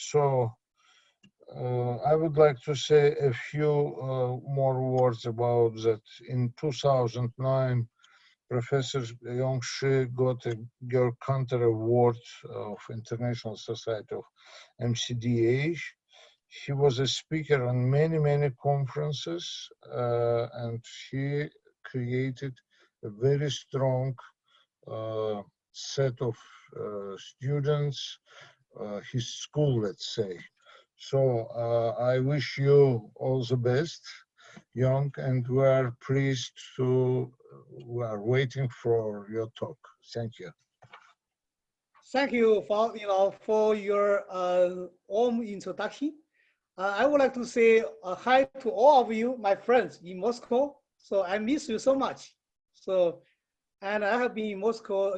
So I would like to say a few more words about that. In 2009, Professor Yong Shi got a Georg Cantor Award of International Society of MCDH. He was a speaker on many conferences, and he created a very strong set of students, his school, let's say. So I wish you all the best, Yong, and we are pleased to, we are waiting for your talk. Thank you. Thank you for your warm introduction. I would like to say hi to all of you, my friends in Moscow. So I miss you so much. So, and I have been in Moscow,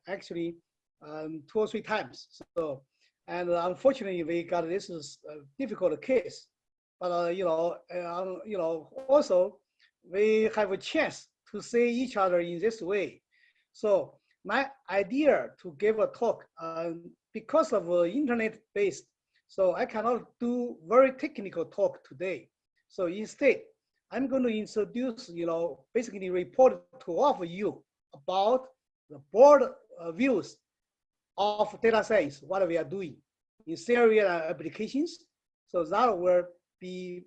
actually 2 or 3 times. So, and unfortunately, we got this is a difficult case. But also we have a chance to see each other in this way. So my idea to give a talk because of internet based. So I cannot do very technical talk today. So instead, I'm going to introduce, basically report to all of you about the broad views of data science, what we are doing in serial applications. So that will be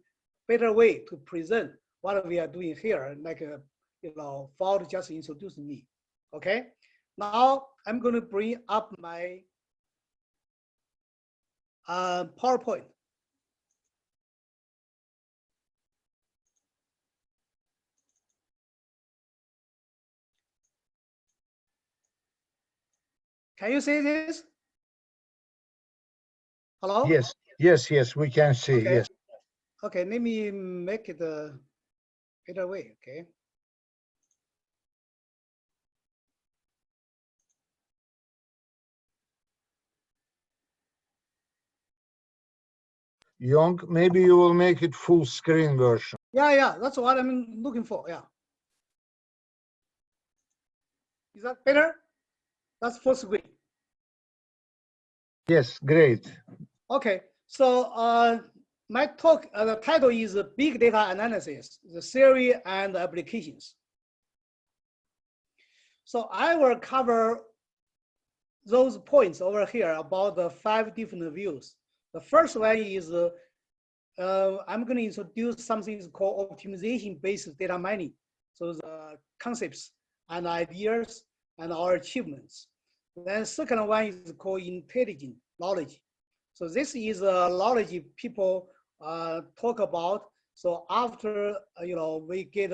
better way to present what we are doing here, like, Ford just introduced me, okay? Now I'm going to bring up my PowerPoint. Can you see this? Hello? Yes, we can see, okay. Yes. Okay, let me make it a better way, okay? Yong, maybe you will make it full screen version. Yeah, that's what I'm looking for, yeah. Is that better? That's full screen. Yes, great. Okay, so my talk, the title is Big Data Analysis, the Theory and Applications. So I will cover those points over here about the 5 different views. The first one is I'm going to introduce something called optimization-based data mining. So the concepts and ideas and our achievements. Then second one is called intelligent knowledge. So this is a knowledge people talk about. So after we get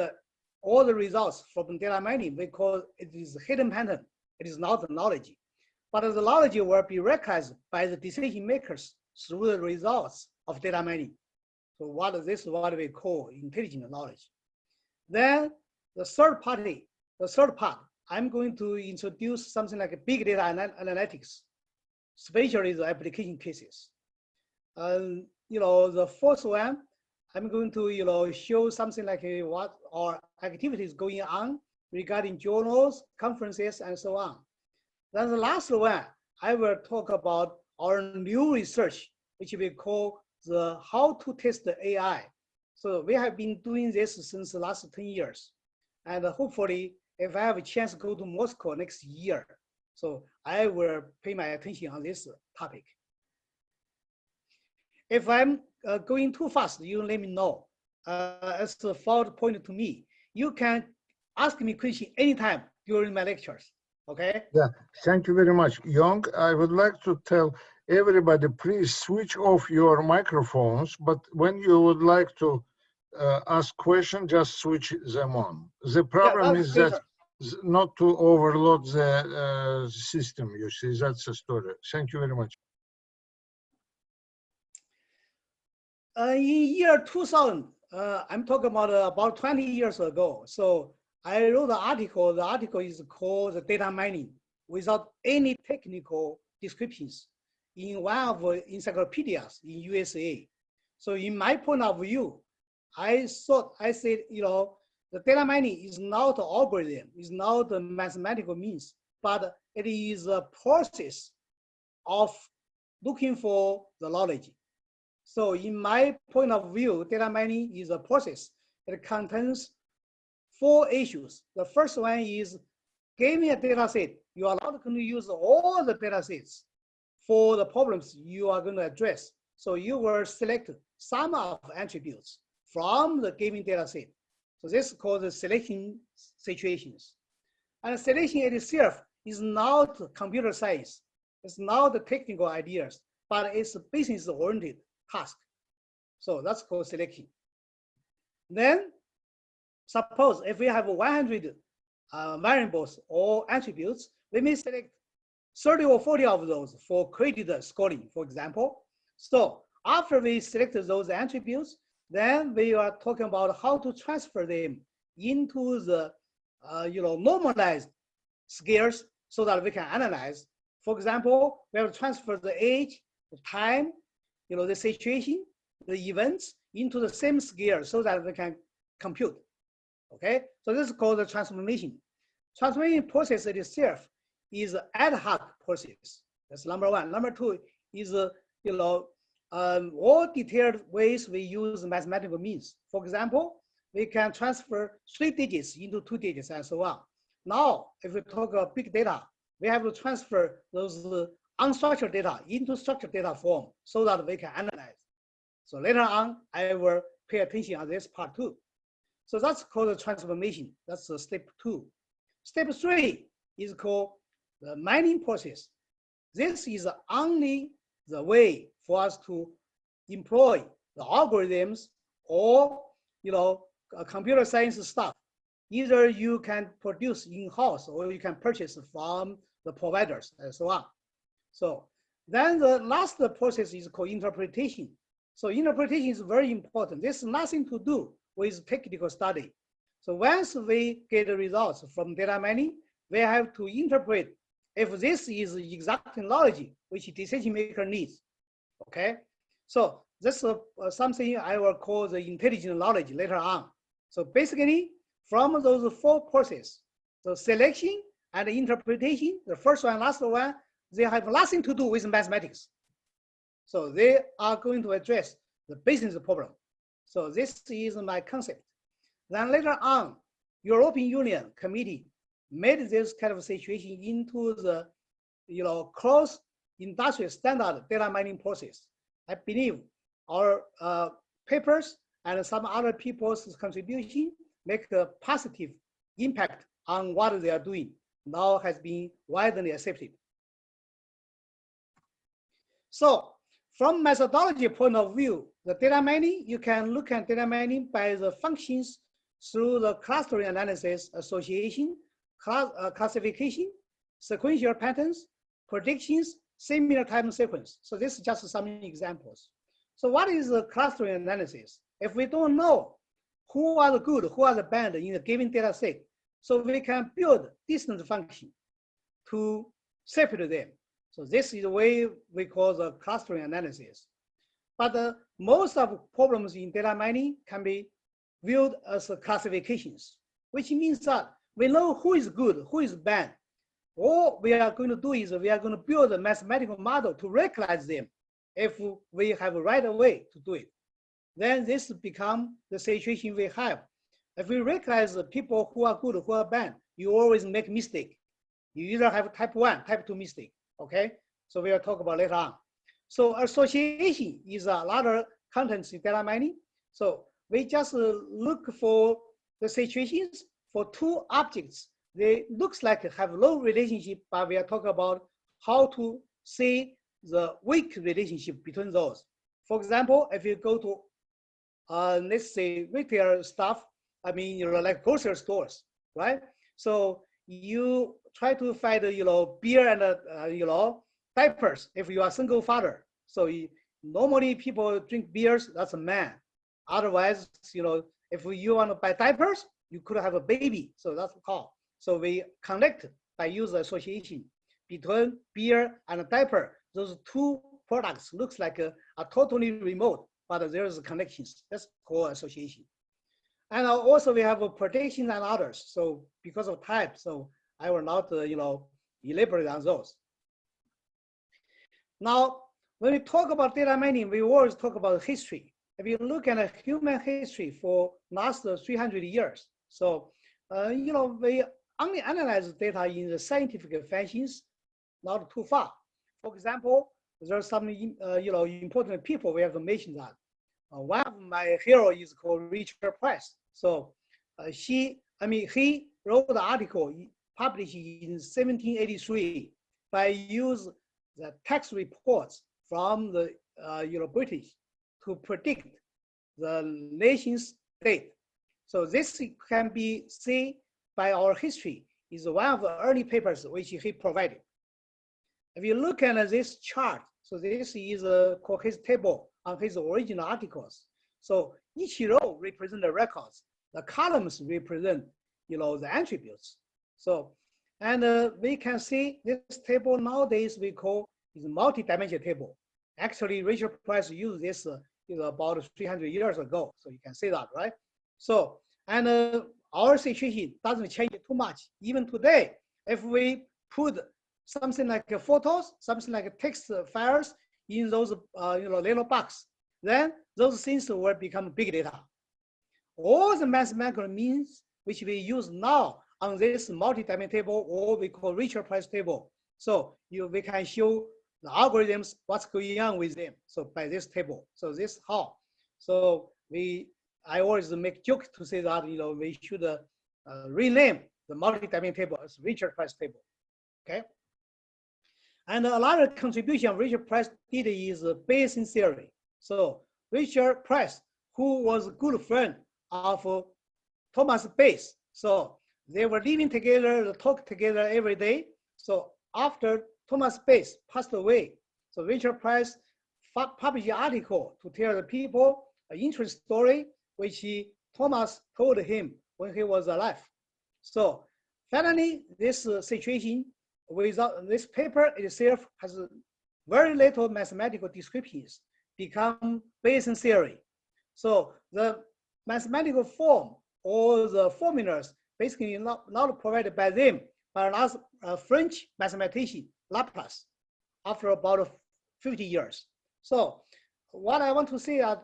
all the results from data mining, we call it is hidden pattern. It is not the knowledge, but the knowledge will be recognized by the decision makers through the results of data mining. So this is what we call intelligent knowledge. Then the third part, I'm going to introduce something like a big data analytics, especially the application cases. The fourth one, I'm going to show something like what our activities going on regarding journals, conferences, and so on. Then the last one, I will talk about our new research, which we call the how to test the AI. So we have been doing this since the last 10 years. And hopefully, if I have a chance to go to Moscow next year, so I will pay my attention on this topic. If I'm going too fast, you let me know. As a forward point to me, you can ask me question anytime during my lectures, okay? Yeah, thank you very much. Yong, I would like to tell everybody, please switch off your microphones, but when you would like to ask questions, just switch them on. The problem is that not to overload the system, you see, that's the story. Thank you very much. In year 2000, I'm talking about 20 years ago. So I wrote an article. The article is called Data Mining Without Any Technical Descriptions in one of the encyclopedias in USA. So in my point of view, I said, the data mining is not an algorithm, is not a mathematical means, but it is a process of looking for the knowledge. So in my point of view, data mining is a process. It contains 4 issues. The first one is giving a data set. You are not going to use all the data sets for the problems you are going to address. So you will select some of attributes from the given data set. So this is called the selection situations. And selection itself is not computer science. It's not the technical ideas, but it's a business-oriented task. So that's called selection. Then suppose if we have 100 variables or attributes, we may select 30 or 40 of those for credit scoring, for example. So after we select those attributes, then we are talking about how to transfer them into the normalized scales so that we can analyze. For example, we have to transfer the age, the time, the situation, the events into the same scale so that we can compute. Okay, so this is called the transformation. Transformation process itself is an ad hoc process. That's number one. Number two is all detailed ways we use mathematical means. For example, we can transfer 3 digits into 2 digits and so on. Now, if we talk about big data, we have to transfer those unstructured data into structured data form so that we can analyze. So later on, I will pay attention on this part too. So that's called the transformation. That's step 2. Step 3 is called the mining process. This is only the way for us to employ the algorithms or computer science stuff. Either you can produce in-house or you can purchase from the providers and so on. So then the last process is called interpretation. So interpretation is very important. This is nothing to do with technical study. So once we get the results from data mining, we have to interpret if this is exact knowledge which decision maker needs. Okay, so this is something I will call the intelligent knowledge later on. So basically, from those 4 processes, the selection and the interpretation, the first one, last one, they have nothing to do with mathematics. So they are going to address the business problem. So this is my concept. Then later on, European Union Committee made this kind of situation into the cross-industrial standard data mining process. I believe our papers and some other people's contribution make a positive impact on what they are doing. Now has been widely accepted. So from methodology point of view, the data mining, you can look at data mining by the functions through the clustering analysis, association, classification, sequential patterns, predictions, similar time sequence. So this is just some examples. So what is the clustering analysis? If we don't know who are the good, who are the bad in a given data set, so we can build distance function to separate them. So this is the way we call the clustering analysis. But most of problems in data mining can be viewed as classifications, which means that we know who is good, who is bad. All we are going to do is we are going to build a mathematical model to recognize them if we have a right way to do it. Then this becomes the situation we have. If we recognize the people who are good, who are bad, you always make mistake. You either have type 1, type 2 mistake, okay? So we will talk about later on. So association is another content in data mining. So we just look for the situations for 2 objects. They looks like have low relationship, but we are talking about how to see the weak relationship between those. For example, if you go to, let's say retail stuff, I mean, like grocery stores, right? So you try to find, beer and, diapers if you are a single father. So normally people drink beers, that's a man. Otherwise, if you want to buy diapers, you could have a baby. So that's called. So we connect by user association between beer and a diaper. Those 2 products looks like a totally remote, but there is connections. That's called association. And also we have a prediction and others. So because of type, so I will not, elaborate on those. Now, when we talk about data mining, we always talk about history. If you look at a human history for last 300 years, so we only analyze data in the scientific fashions, not too far. For example, there are some important people we have to mention that. One of my heroes is called Richard Price. So he wrote the article published in 1783 by use the tax reports from the British to predict the nation's state. So this can be seen by our history is one of the early papers which he provided. If you look at this chart, so this is called his table on his original articles. So each row represents the records. The columns represent, the attributes. So, and we can see this table nowadays we call is multi-dimensional table. Actually, Richard Price used this about 300 years ago. So you can see that, right? So, and our situation doesn't change too much. Even today, if we put something like photos, something like text files in those little box, then those things will become big data. All the mathematical means which we use now on this multi-dimensional table, or we call Richard Price table. So we can show the algorithms what's going on with them. So by this table, so this how. So I always make joke to say that we should rename the multi-dimensional table as Richard Price table. Okay. And another contribution Richard Price did is Bayesian theory. So Richard Price, who was a good friend of Thomas Bayes, so they were living together, talk together every day. So after Thomas Bayes passed away, so Richard Price published an article to tell the people an interesting story which Thomas told him when he was alive. So finally, this situation without this paper itself has very little mathematical descriptions, become Bayesian theory. So the mathematical form or the formulas basically not provided by them, but a French mathematician, Laplace, after about 50 years. So what I want to say are,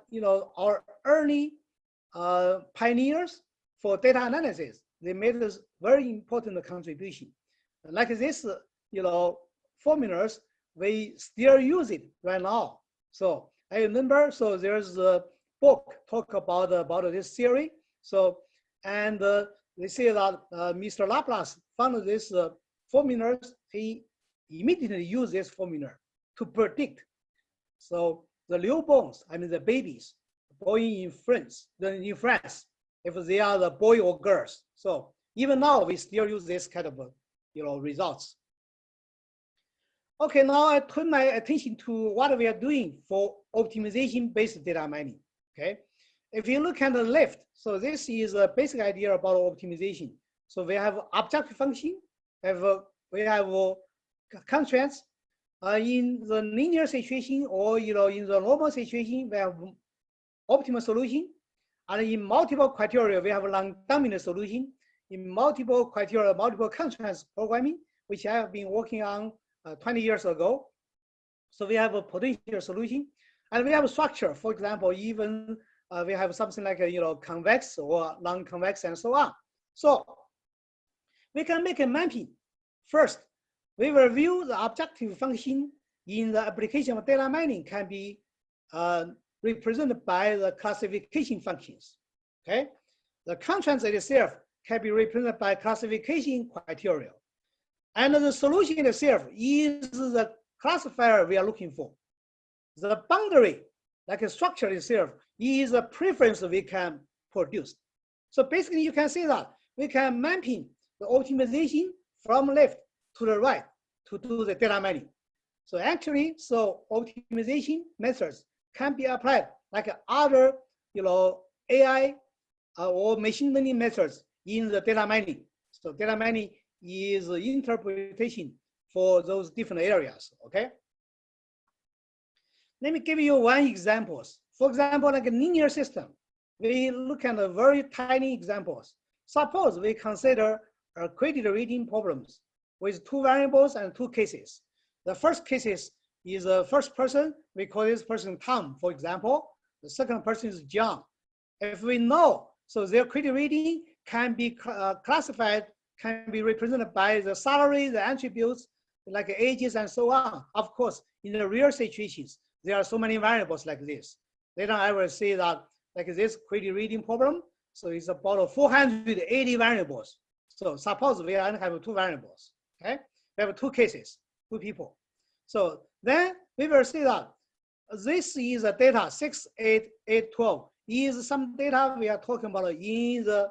our early pioneers for data analysis, they made this very important contribution. Like this, formulas, we still use it right now. So I remember, so there's a book talk about this theory. So, and they say that Mr. Laplace found this formulas. He immediately used this formula to predict. So the newborns, the babies born in France, if they are the boy or girls. So even now we still use this kind of results. Okay, now I turn my attention to what we are doing for optimization-based data mining. Okay, if you look at the left, so this is a basic idea about optimization. So we have objective function, we have constraints. In the linear situation or in the normal situation, we have optimal solution, and in multiple criteria, we have non-dominant solution. In multiple criteria, multiple constraints programming, which I have been working on 20 years ago. So we have a potential solution, and we have a structure. For example, even we have something like convex or non-convex and so on. So we can make a mapping. First, we will view the objective function in the application of data mining can be represented by the classification functions. Okay, the constraints itself can be represented by classification criteria. And the solution itself is the classifier we are looking for. The boundary, like a structure itself, is a preference we can produce. So basically you can see that we can mapping the optimization from left to the right to do the data mining. So actually, so optimization methods can be applied like other, AI or machine learning methods in the data mining. So data mining is interpretation for those different areas, okay? Let me give you one example. For example, like a linear system, we look at very tiny examples. Suppose we consider credit rating problems with two variables and two cases. The first case is is the first person, we call this person Tom, for example. The second person is John. If we know, so their credit rating can be classified, can be represented by the salary, the attributes, like ages and so on. Of course, in the real situations, there are so many variables like this. They don't ever say that, like this credit rating problem, so it's about 480 variables. So suppose we only have 2 variables, okay? We have 2 cases, 2 people. So then we will see that this is a data 68812 is some data we are talking about in the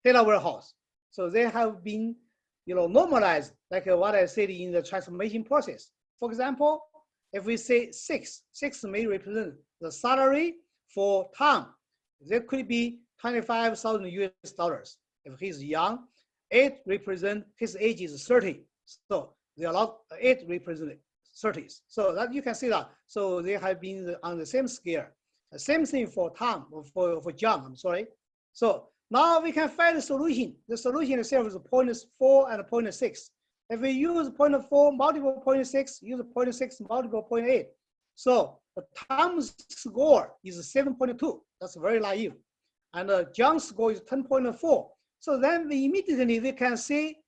data warehouse. So they have been, normalized, like what I said in the transformation process. For example, if we say 6 may represent the salary for Tom. There could be 25,000 US dollars. If he's young, 8 represent his age is 30. So there are a lot, 8 represent 30s. So that you can see that. So they have been on the same scale. The same thing for Tom, for John, I'm sorry. So now we can find the solution. The solution itself is 0.4 and 0.6. If we use 0.4 multiple 0.6, use 0.6 multiple 0.8. So the Tom's score is 7.2. That's very naive. And John's score is 10.4. So then we immediately can see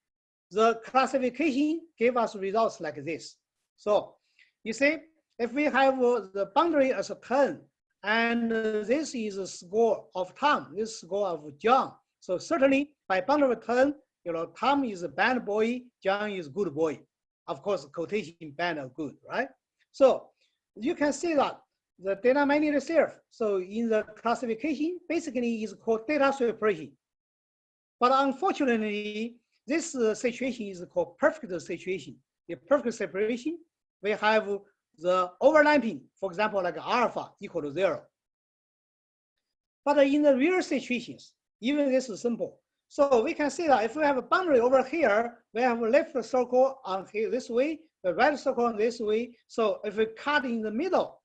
the classification gave us results like this. So you see, if we have the boundary as a 10, and this is the score of Tom, this score of John. So certainly by boundary of 10, Tom is a bad boy, John is good boy. Of course, quotation bad or good, right? So you can see that the data mining itself, so in the classification, basically is called data separation. But unfortunately, this situation is called perfect situation. The perfect separation, we have the overlapping, for example, like alpha equal to 0. But in the real situations, even this is simple. So we can see that if we have a boundary over here, we have a left circle on here this way, the right circle on this way. So if we cut in the middle,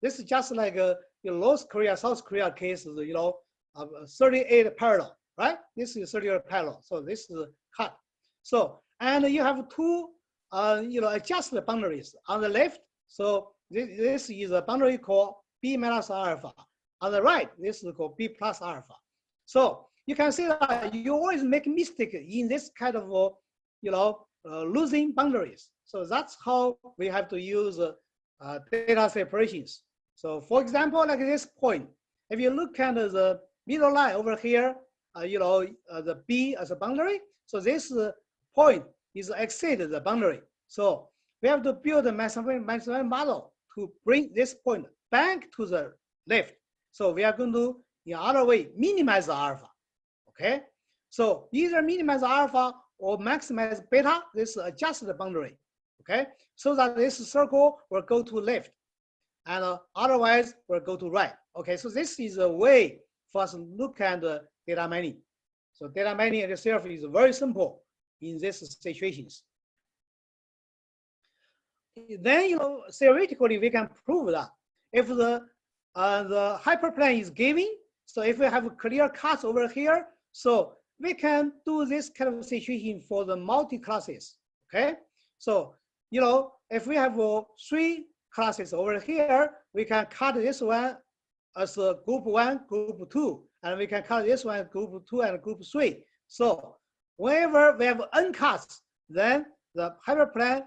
this is just like North Korea, South Korea cases, 38 parallel, right? This is 38 parallel. So this is cut. So, and you have 2, adjusted boundaries on the left. So this is a boundary called B minus alpha. On the right, this is called B plus alpha. So you can see that you always make mistake in this kind of, losing boundaries. So that's how we have to use data separations. So for example, like this point, if you look at the middle line over here, the B as a boundary. So this point is exceed the boundary. So we have to build a mathematical model to bring this point back to the left. So we are going to, in other way, minimize the alpha. Okay. So either minimize alpha or maximize beta, this adjusted boundary. Okay. So that this circle will go to left and otherwise will go to right. Okay. So this is a way for us to look at the data mining. So data mining itself is very simple in these situations. Then, theoretically, we can prove that if the hyperplane is given, so if we have clear cuts over here, so we can do this kind of situation for the multi-classes, okay? So, if we have 3 classes over here, we can cut this one as a group 1, group 2, and we can cut this one group 2 and group 3. So whenever we have n cuts, then the hyperplane,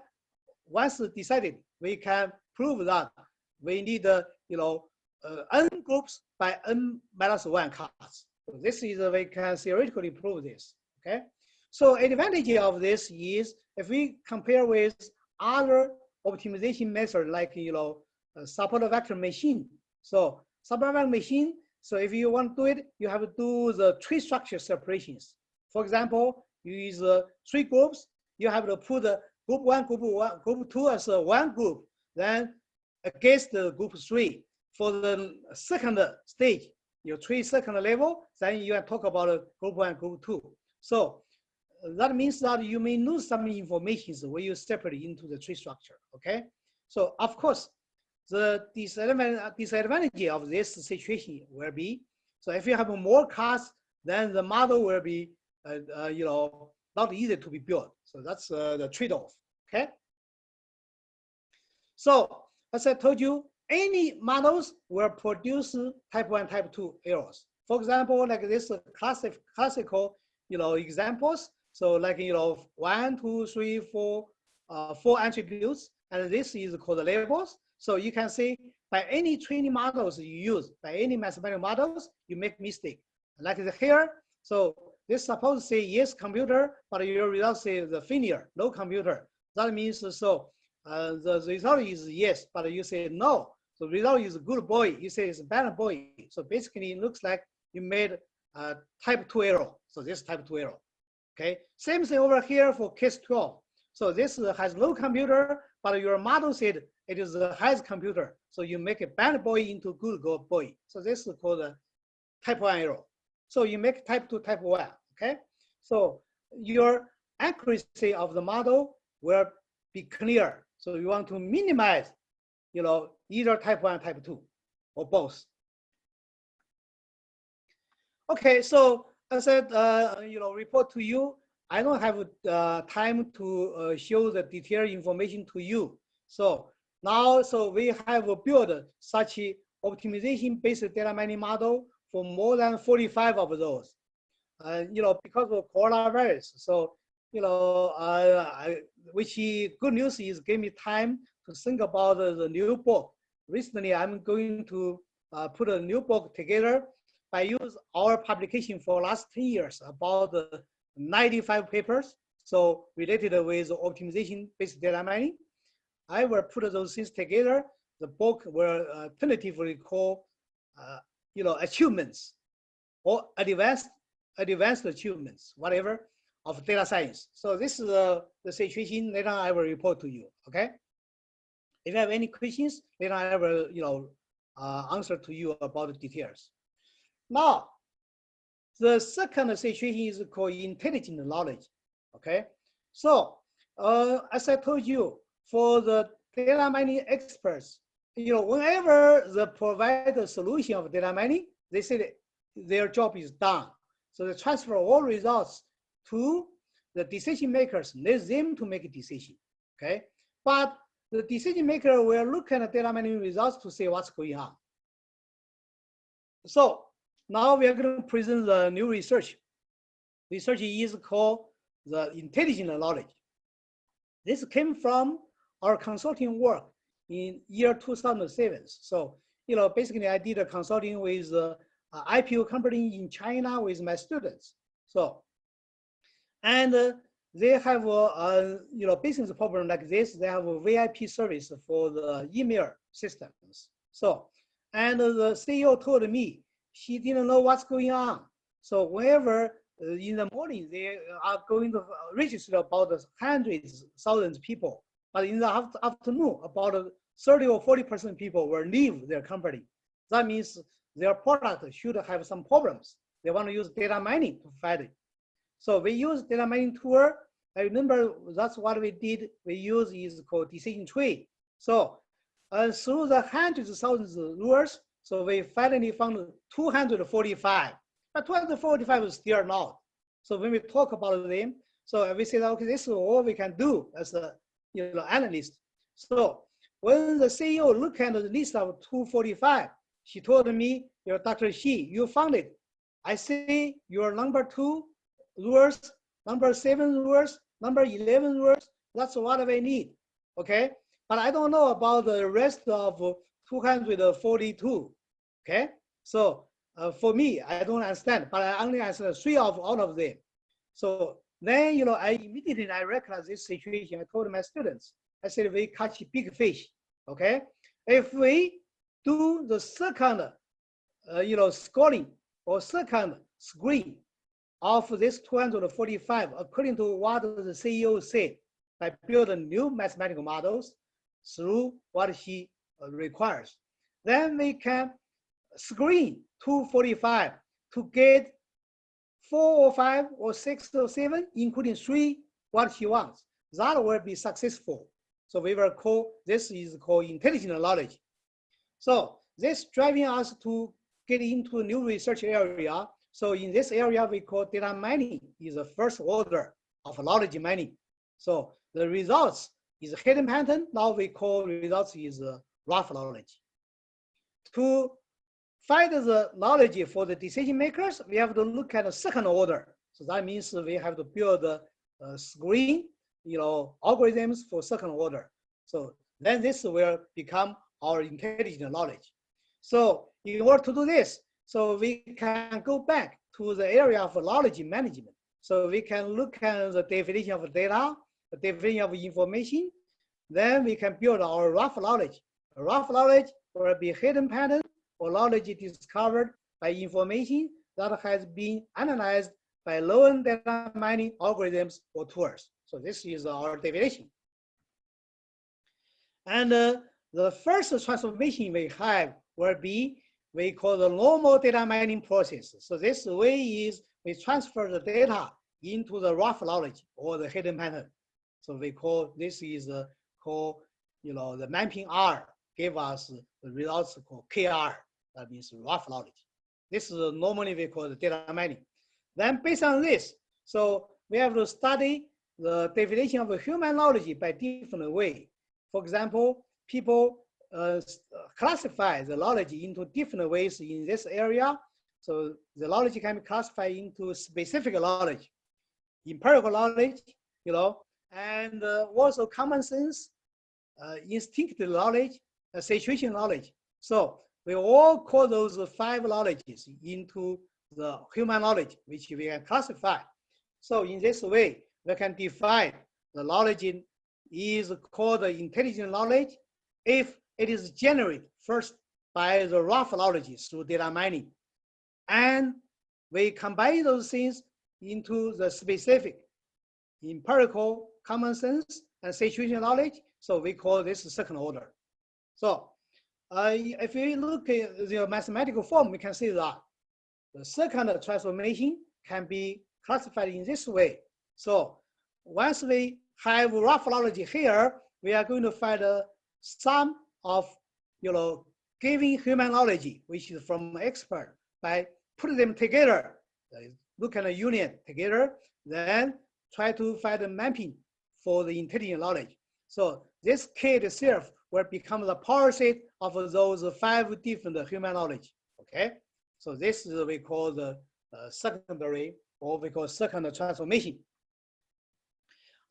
once decided, we can prove that we need n groups by n minus 1 cuts. So this is we can theoretically prove this. Okay. So advantage of this is if we compare with other optimization method like support vector machine. So support vector machine. So if you want to do it, you have to do the tree structure separations. For example, you use 3 groups. You have to put group 1, group 2 as one group, then against the group 3. For the second stage, your tree second level, then you can talk about group 1, group 2. So that means that you may lose some information when you separate into the tree structure, okay? So of course, the disadvantage of this situation will be, so if you have more cuts, then the model will be, not easy to be built. So that's the trade-off, okay? So as I told you, any models will produce type 1, type 2 errors. For example, like this classical, examples. So like, 1, 2, 3, 4, 4 attributes, and this is called labels. So you can see by any training models you use, by any mathematical models, you make mistake. Like here, so this suppose to say yes computer, but your result says the failure, no computer. That means so the result is yes, but you say no. So result is good boy, you say it's bad boy. So basically it looks like you made type 2 error. So this type 2 error. Okay, same thing over here for case 12. So this has no computer, but your model said it is has computer. So you make a bad boy into good boy. So this is called a type 1 error. So you make type 2, type 1. Okay, so your accuracy of the model will be clear. So you want to minimize, either type 1, type 2, or both. Okay, so I said, report to you. I don't have time to show the detailed information to you. So now, we have built such optimization-based data mining model for more than 45 of those. Because of coronavirus. So, which good news is gave me time to think about the new book. Recently, I'm going to put a new book together. I use our publication for last 10 years, about 95 papers, so related with optimization-based data mining. I will put those things together. The book will tentatively call, achievements or advanced achievements, whatever, of data science. So this is the situation. Later I will report to you. Okay. If you have any questions, later I will, answer to you about the details. Now, the second situation is called intelligent knowledge. Okay, so as I told you, for the data mining experts, whenever they provide the solution of data mining, they say their job is done. So they transfer all results to the decision makers, let them to make a decision. Okay, but the decision maker will look at the data mining results to say what's going on. So now we are going to present the new research. Research is called the intelligent knowledge. This came from our consulting work in year 2007. So, basically I did a consulting with IPO company in China with my students. So, and they have a business problem like this. They have a VIP service for the email systems. So, and the CEO told me, she didn't know what's going on. So whenever in the morning, they are going to register about hundreds, thousands of people. But in the afternoon, about 30 or 40% people will leave their company. That means their product should have some problems. They want to use data mining to fight it. So we use data mining tool. I remember that's what we did. We use is called decision tree. So through the hundreds of thousands of rules, so we finally found 245, but 245 is still not. So when we talk about them, so we said, okay, this is all we can do as a analyst. So when the CEO looked at the list of 245, she told me, Dr. Shi, you found it. I see your number 2 rules, number 7 rules, number 11 rules. That's what we need. Okay, but I don't know about the rest of 242. Okay, so for me, I don't understand, but I only answer 3 of all of them. So then, I immediately recognized this situation. I told my students, I said, we catch big fish. Okay, if we do the second, scoring or second screen of this 245, according to what the CEO said, by building new mathematical models through what he requires, then we can screen 245 to get 4 or 5 or 6 or 7, including 3, what he wants. That will be successful. So we will call, this is called intelligent knowledge. So this driving us to get into a new research area. So in this area, we call data mining is the first order of knowledge mining. So the results is a hidden pattern. Now we call results is rough knowledge. To find the knowledge for the decision makers, we have to look at the second order. So that means we have to build a screen, algorithms for second order. So then this will become our intelligent knowledge. So in order to do this, so we can go back to the area of knowledge management. So we can look at the definition of data, the definition of information. Then we can build our rough knowledge. Rough knowledge will be hidden pattern or knowledge discovered by information that has been analyzed by low-end data mining algorithms or tools. So this is our definition. And the first transformation we have will be, we call the normal data mining process. So this way is we transfer the data into the rough knowledge or the hidden pattern. So we call this is called, the mapping R gave us the results called KR. That means rough knowledge. This is normally we call the data mining. Then based on this, so we have to study the definition of human knowledge by different way. For example, people classify the knowledge into different ways in this area. So the knowledge can be classified into specific knowledge, empirical knowledge, and also common sense, instinctive knowledge, situation knowledge. So we all call those 5 knowledges into the human knowledge, which we can classify. So in this way, we can define the knowledge is called the intelligent knowledge if it is generated first by the rough knowledge through data mining. And we combine those things into the specific empirical, common sense, and situation knowledge. So we call this second order. So if we look at the mathematical form, we can see that the second transformation can be classified in this way. So once we have rough knowledge here, we are going to find a sum of, giving human knowledge, which is from expert, by putting them together, look at a union together, then try to find a mapping for the intelligent knowledge. So this K itself will become the power set of those 5 different human knowledge, okay? So this is what we call the secondary, or we call second transformation.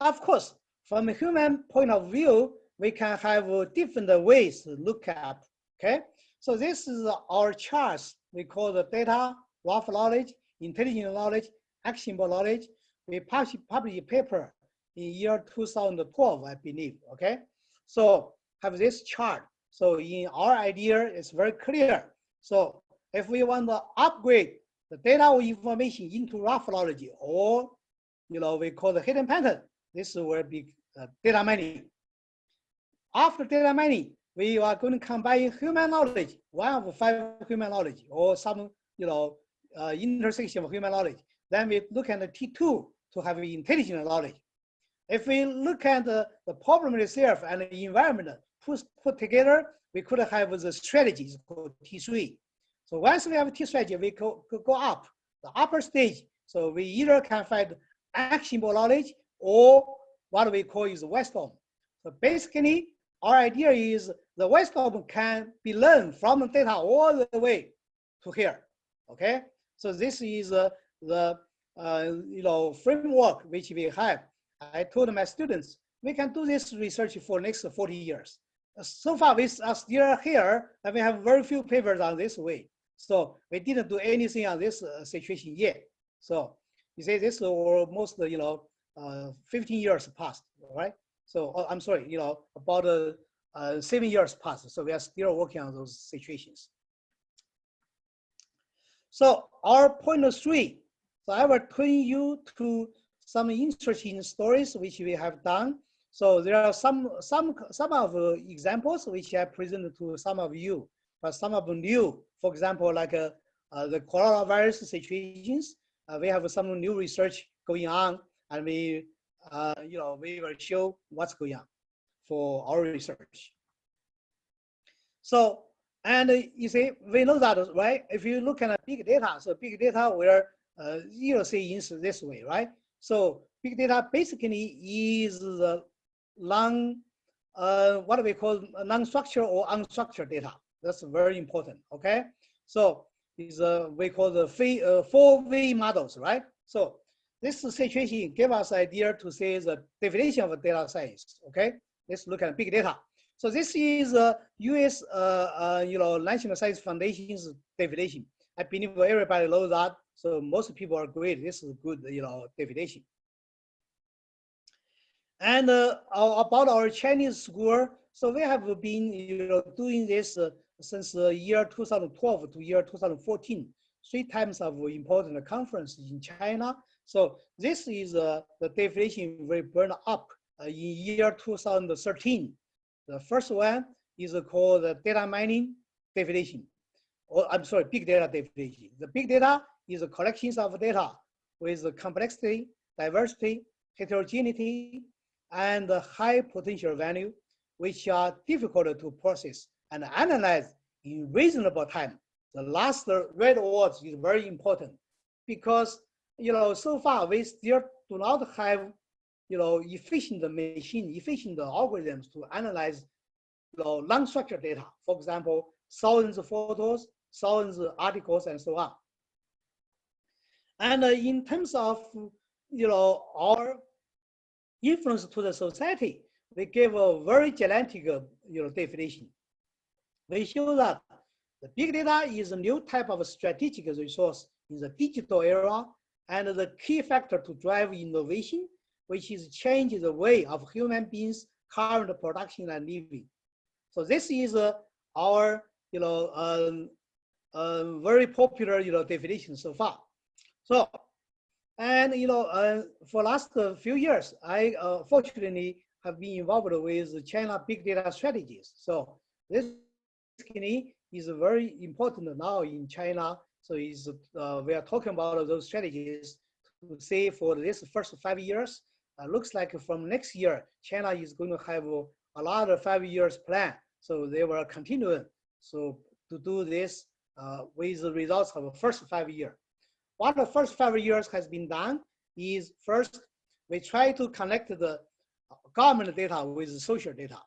Of course, from a human point of view, we can have different ways to look at, okay? So this is our charts. We call the data, rough knowledge, intelligent knowledge, actionable knowledge. We published a paper in year 2012, I believe, okay? So have this chart. So in our idea, it's very clear. So if we want to upgrade the data or information into rough knowledge, or, we call the hidden pattern, this will be data mining. After data mining, we are going to combine human knowledge, one of 5 human knowledge, or some, intersection of human knowledge. Then we look at the T2 to have intelligent knowledge. If we look at the problem itself and the environment put together, we could have the strategies called T3. So once we have a T strategy, we go up the upper stage. So we either can find actionable knowledge or what we call is wisdom. So basically, our idea is the wisdom can be learned from the data all the way to here. Okay, so this is the framework which we have. I told my students we can do this research for next 40 years. So far, we are still here, and we have very few papers on this way. So we didn't do anything on this situation yet. So you say this almost 15 years passed, right? So I'm sorry, about 7 years passed. So we are still working on those situations. So our point 3. So I will turn you to some interesting stories which we have done. So there are some of examples which I presented to some of you, but some of them new. For example, like the coronavirus situations, we have some new research going on, and we will show what's going on for our research. So, and you see, we know that, right? If you look at big data, so big data where see in this way, right? So big data basically is the what we call non-structured or unstructured data. That's very important, okay? So is we call the 4V models, right? So this situation give us idea to say the definition of data science, okay? Let's look at big data. So this is U.S. National Science Foundation's definition. I believe everybody knows that, so most people agree this is a good, definition. And about our Chinese school, so we have been, doing this since the year 2012 to year 2014, 3 times of important conferences in China. So this is the definition we burned up in year 2013. The first one is called the data mining definition, or I'm sorry, big data definition. The big data is a collections of data with complexity, diversity, heterogeneity, and high potential value, which are difficult to process and analyze in reasonable time. The last red words is very important because, so far we still do not have, efficient machine, efficient algorithms to analyze, non-structured data. For example, thousands of photos, thousands of articles, and so on. And in terms of, our influence to the society, we give a very genetic, definition. We show that the big data is a new type of strategic resource in the digital era and the key factor to drive innovation, which is changing the way of human beings' current production and living. So this is our, very popular, definition so far. So, and for last few years, I fortunately have been involved with China big data strategies. So this is very important now in China. So we are talking about those strategies to say for this first 5 years. Looks like from next year, China is going to have a lot of 5 years plan. So they will continue to do this with the results of the first 5 years. What the first 5 years has been done is first, we try to connect the government data with social data.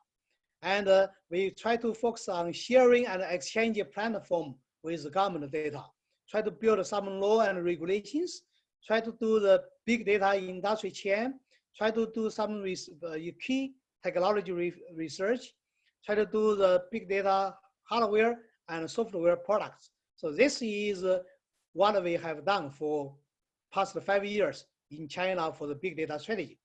And we try to focus on sharing and exchange platform with the government data. Try to build some law and regulations. Try to do the big data industry chain. Try to do some key technology research. Try to do the big data hardware and software products. So this is what we have done for past 5 years in China for the big data strategy.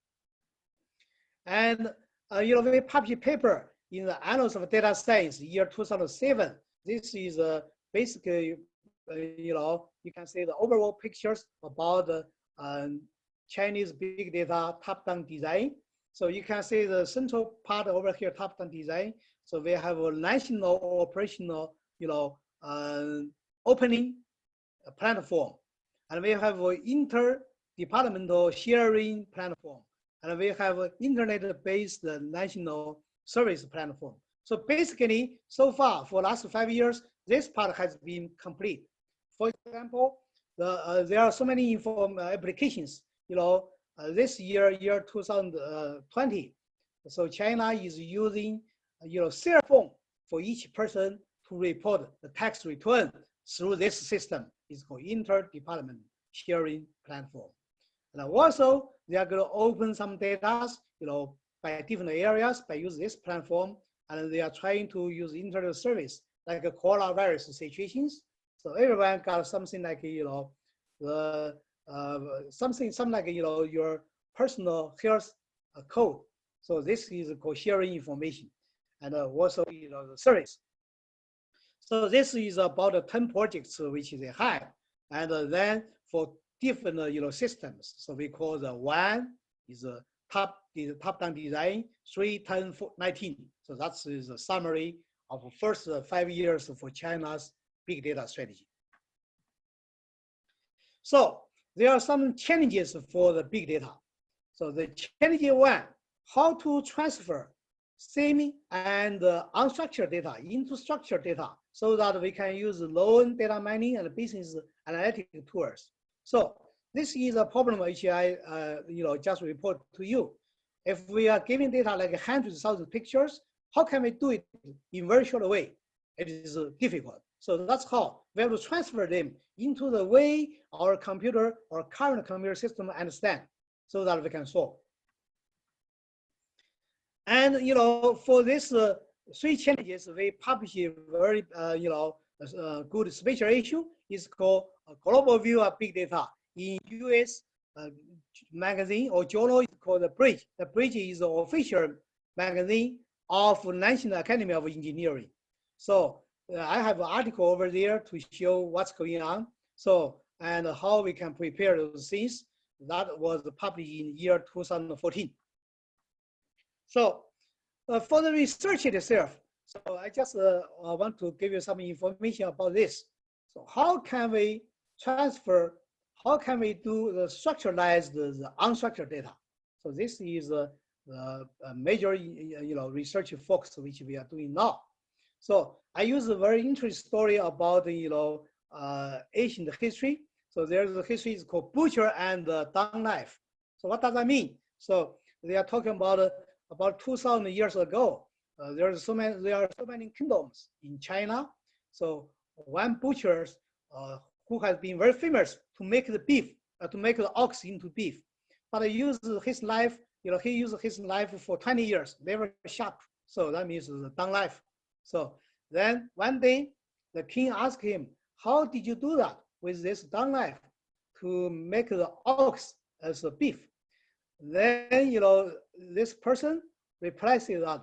And we published a paper in the Annals of Data Science year 2007. This is basically, you can say the overall pictures about the Chinese big data top-down design. So you can see the central part over here, top-down design. So we have a national operational, opening platform, and we have an interdepartmental sharing platform, and we have an internet-based national service platform. So basically, so far for the last 5 years, this part has been complete. For example, there are so many applications. This year 2020, so China is using cell phone for each person to report the tax return through this system. It's called interdepartment sharing platform. And also, they are going to open some data, by different areas by using this platform, and they are trying to use internet service like coronavirus situations. So everyone got something like something like your personal health code. So this is called sharing information, and also the service. So this is about 10 projects which they have, and then for different systems. So we call the one is a top-down design, 3, 10, 19. So that is a summary of the first 5 years for China's big data strategy. So there are some challenges for the big data. So the challenge one, how to transfer semi and unstructured data into structured data so that we can use low-end data mining and business analytic tools. So this is a problem which I just report to you. if we are giving data like hundreds of thousands of pictures, how can we do it in very short way? It is difficult. So that's how we have to transfer them into the way our computer or current computer system understand, so that we can solve. And for this 3 challenges, we publish a very good special issue. It's called a Global View of Big Data in U.S. Magazine or journal. It's called The Bridge. The Bridge is the official magazine of National Academy of Engineering. So I have an article over there to show what's going on. So, and how we can prepare those things. That was published in year 2014. So for the research itself, so I just want to give you some information about this. So how can we transfer, how can we do the structuralize the unstructured data? So this is the major research focus which we are doing now. So I use a very interesting story about ancient history. So there's a history is called butcher and dung knife. So what does that mean? So they are talking about 2,000 years ago. There are so many kingdoms in China. So one butcher who has been very famous to make the beef, to make the ox into beef, but he used his knife. He used his knife for 20 years, never sharp. So that means the dung knife. So then one day, the king asked him, "How did you do that with this dung knife to make the ox as a beef?" Then this person replies that,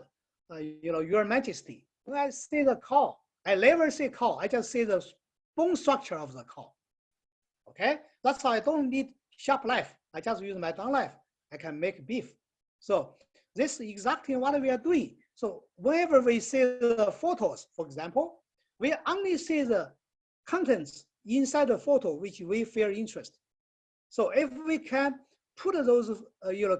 "Your Majesty, when I say the cow, I never say cow. I just say the bone structure of the cow. Okay, that's how I don't need sharp knife. I just use my dung knife. I can make beef." So this is exactly what we are doing. So whenever we see the photos, for example, we only see the contents inside the photo which we feel interest. So if we can put those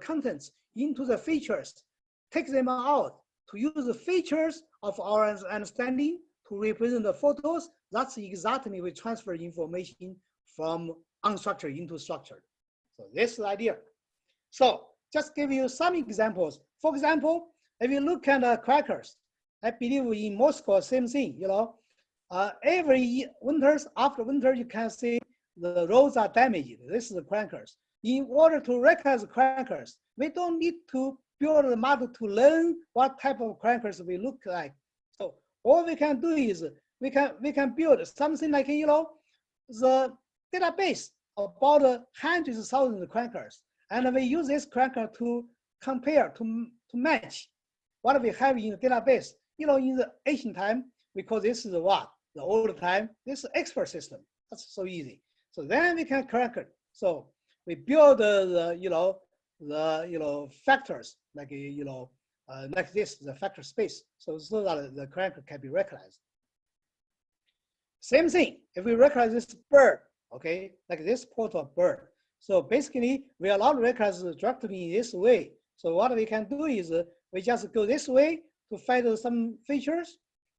contents into the features, take them out to use the features of our understanding to represent the photos, that's exactly we transfer information from unstructured into structured. So this is the idea. So just give you some examples. For example, if you look at crackers, I believe in Moscow, same thing. Every winters, after winter, you can see the roads are damaged. This is the crackers. In order to recognize the crackers, we don't need to build a model to learn what type of crackers we look like. So all we can do is we can build something like the database about hundreds of thousands of crackers, and we use this cracker to compare to match what we have in the database. In the ancient time, we call this the what? The old time, this is expert system. That's so easy. So then we can crack it. So we build the factors like like this, the factor space, so that the cracker can be recognized. Same thing, if we recognize this bird, okay, like this photo of bird. So basically, we allow to recognize directly in this way. So what we can do is we just go this way to find some features,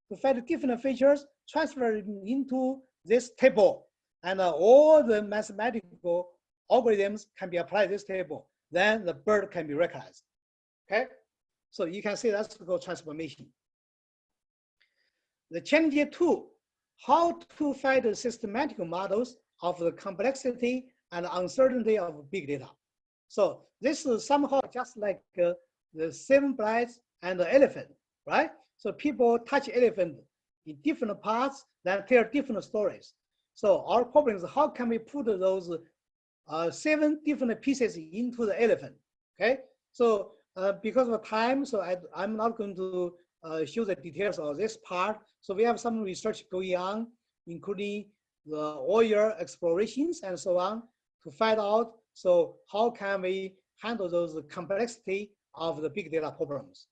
to find different features, transfer it into this table, and all the mathematical algorithms can be applied to this table. Then the bird can be recognized. Okay, so you can see that's called transformation. The challenge 2, how to find the systematic models of the complexity and uncertainty of big data. So this is somehow just like the 7 blights and the elephant, right? So people touch elephant in different parts that tell different stories. So our problem is how can we put those 7 different pieces into the elephant, okay? So because of time, so I'm not going to show the details of this part. So we have some research going on, including the oil explorations and so on, to find out, so how can we handle those complexity of the big data problems.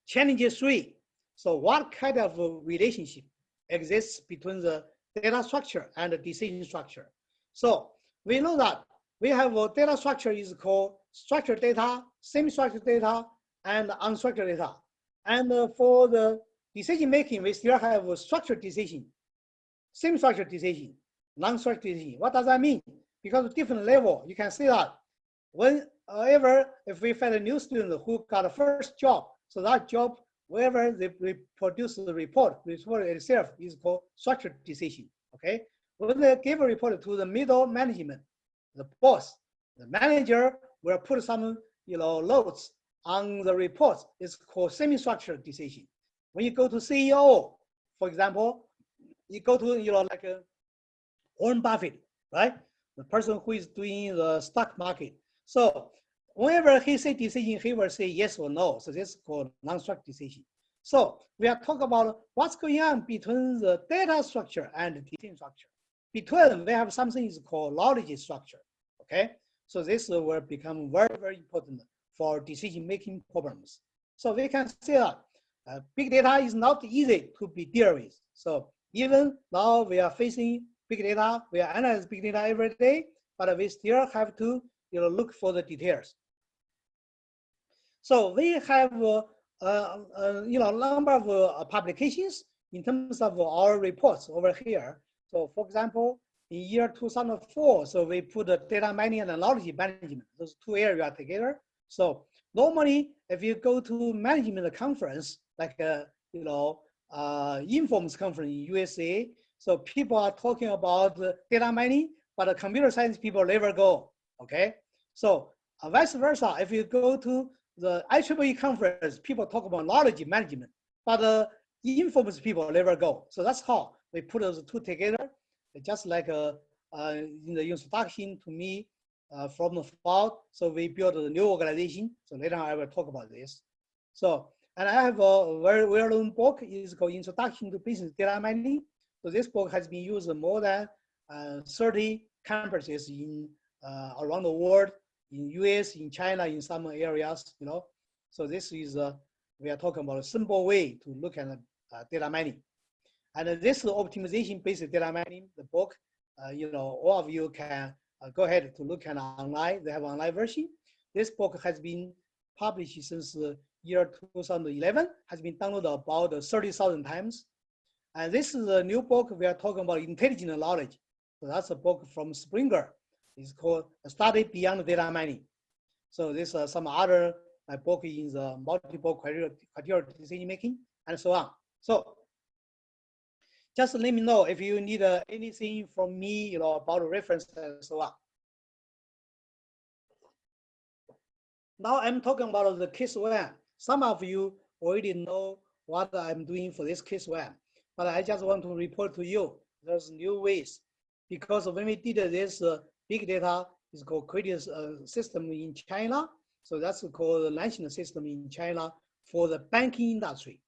Challenge 3, so what kind of relationship exists between the data structure and the decision structure? So we know that we have a data structure is called structured data, semi-structured data, and unstructured data. And for the decision making, we still have a structured decision, semi-structured decision, non-structured decision. What does that mean? Because of different level, you can see that when However, if we find a new student who got a first job, so that job, wherever they produce the report itself is called structured decision. Okay, when they give a report to the middle management, the boss, the manager will put some notes on the reports. It's called semi-structured decision. When you go to CEO, for example, you go to like a Warren Buffett, right? The person who is doing the stock market. So whenever he say decision, he will say yes or no. So this is called non-structured decision. So we are talking about what's going on between the data structure and the decision structure. Between, we have something is called knowledge structure. Okay, so this will become very, very important for decision-making problems. So we can say that big data is not easy to be dealt with. So even now we are facing big data, we are analyzing big data every day, but we still have to look for the details. So we have number of publications in terms of our reports over here. So for example, in year 2004, so we put the data mining and knowledge management, those two areas together. So normally, if you go to management conference, like Informs conference in USA, so people are talking about data mining, but the computer science people never go. Okay, so vice versa, if you go to the IEEE conference, people talk about knowledge management, but the Informs people never go. So that's how we put those two together. Just like in the introduction to me from the fall, so we built a new organization. So later I will talk about this. So, and I have a very well-known book. It's called Introduction to Business Data Mining. So this book has been used more than 30 campuses in around the world, in US, in China, in some areas, So this is, we are talking about a simple way to look at data mining. And this optimization-based data mining, the book, all of you can go ahead to look at online. They have an online version. This book has been published since year 2011, has been downloaded about 30,000 times. And this is a new book. We are talking about intelligent knowledge. So that's a book from Springer. It's called A Study Beyond Data Mining. So this is some other book in the multiple criteria decision making and so on. So just let me know if you need anything from me, about reference and so on. Now I'm talking about the case one. Some of you already know what I'm doing for this case one, but I just want to report to you there's new ways, because when we did this big data is called created system in China. So that's called the national system in China for the banking industry.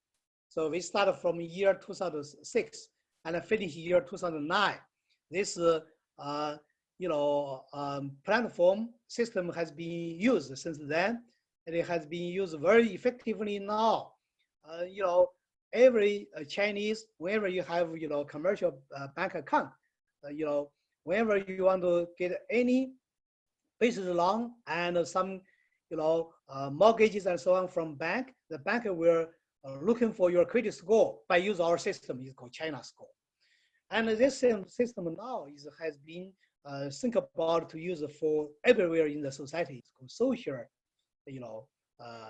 So we started from year 2006 and finished year 2009. This platform system has been used since then, and it has been used very effectively now. Every Chinese, whenever you have commercial bank account, whenever you want to get any business loan and some mortgages and so on from bank, the bank will looking for your credit score by using our system. It's called China Score. And this system now has been think about to use for everywhere in the society. It's called social,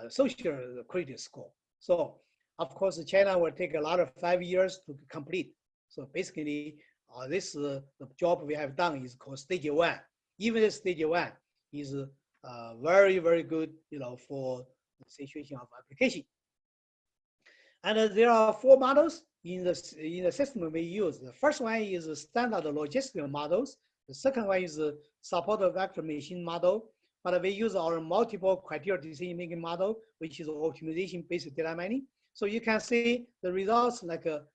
social credit score. So of course, China will take a lot of 5 years to complete. So basically, this the job we have done is called stage one. Even stage one is very, very good, for the situation of application. And there are 4 models in the system we use. The first one is standard logistical models. The second one is support vector machine model. But we use our multiple criteria decision-making model, which is optimization-based data mining. So you can see the results like a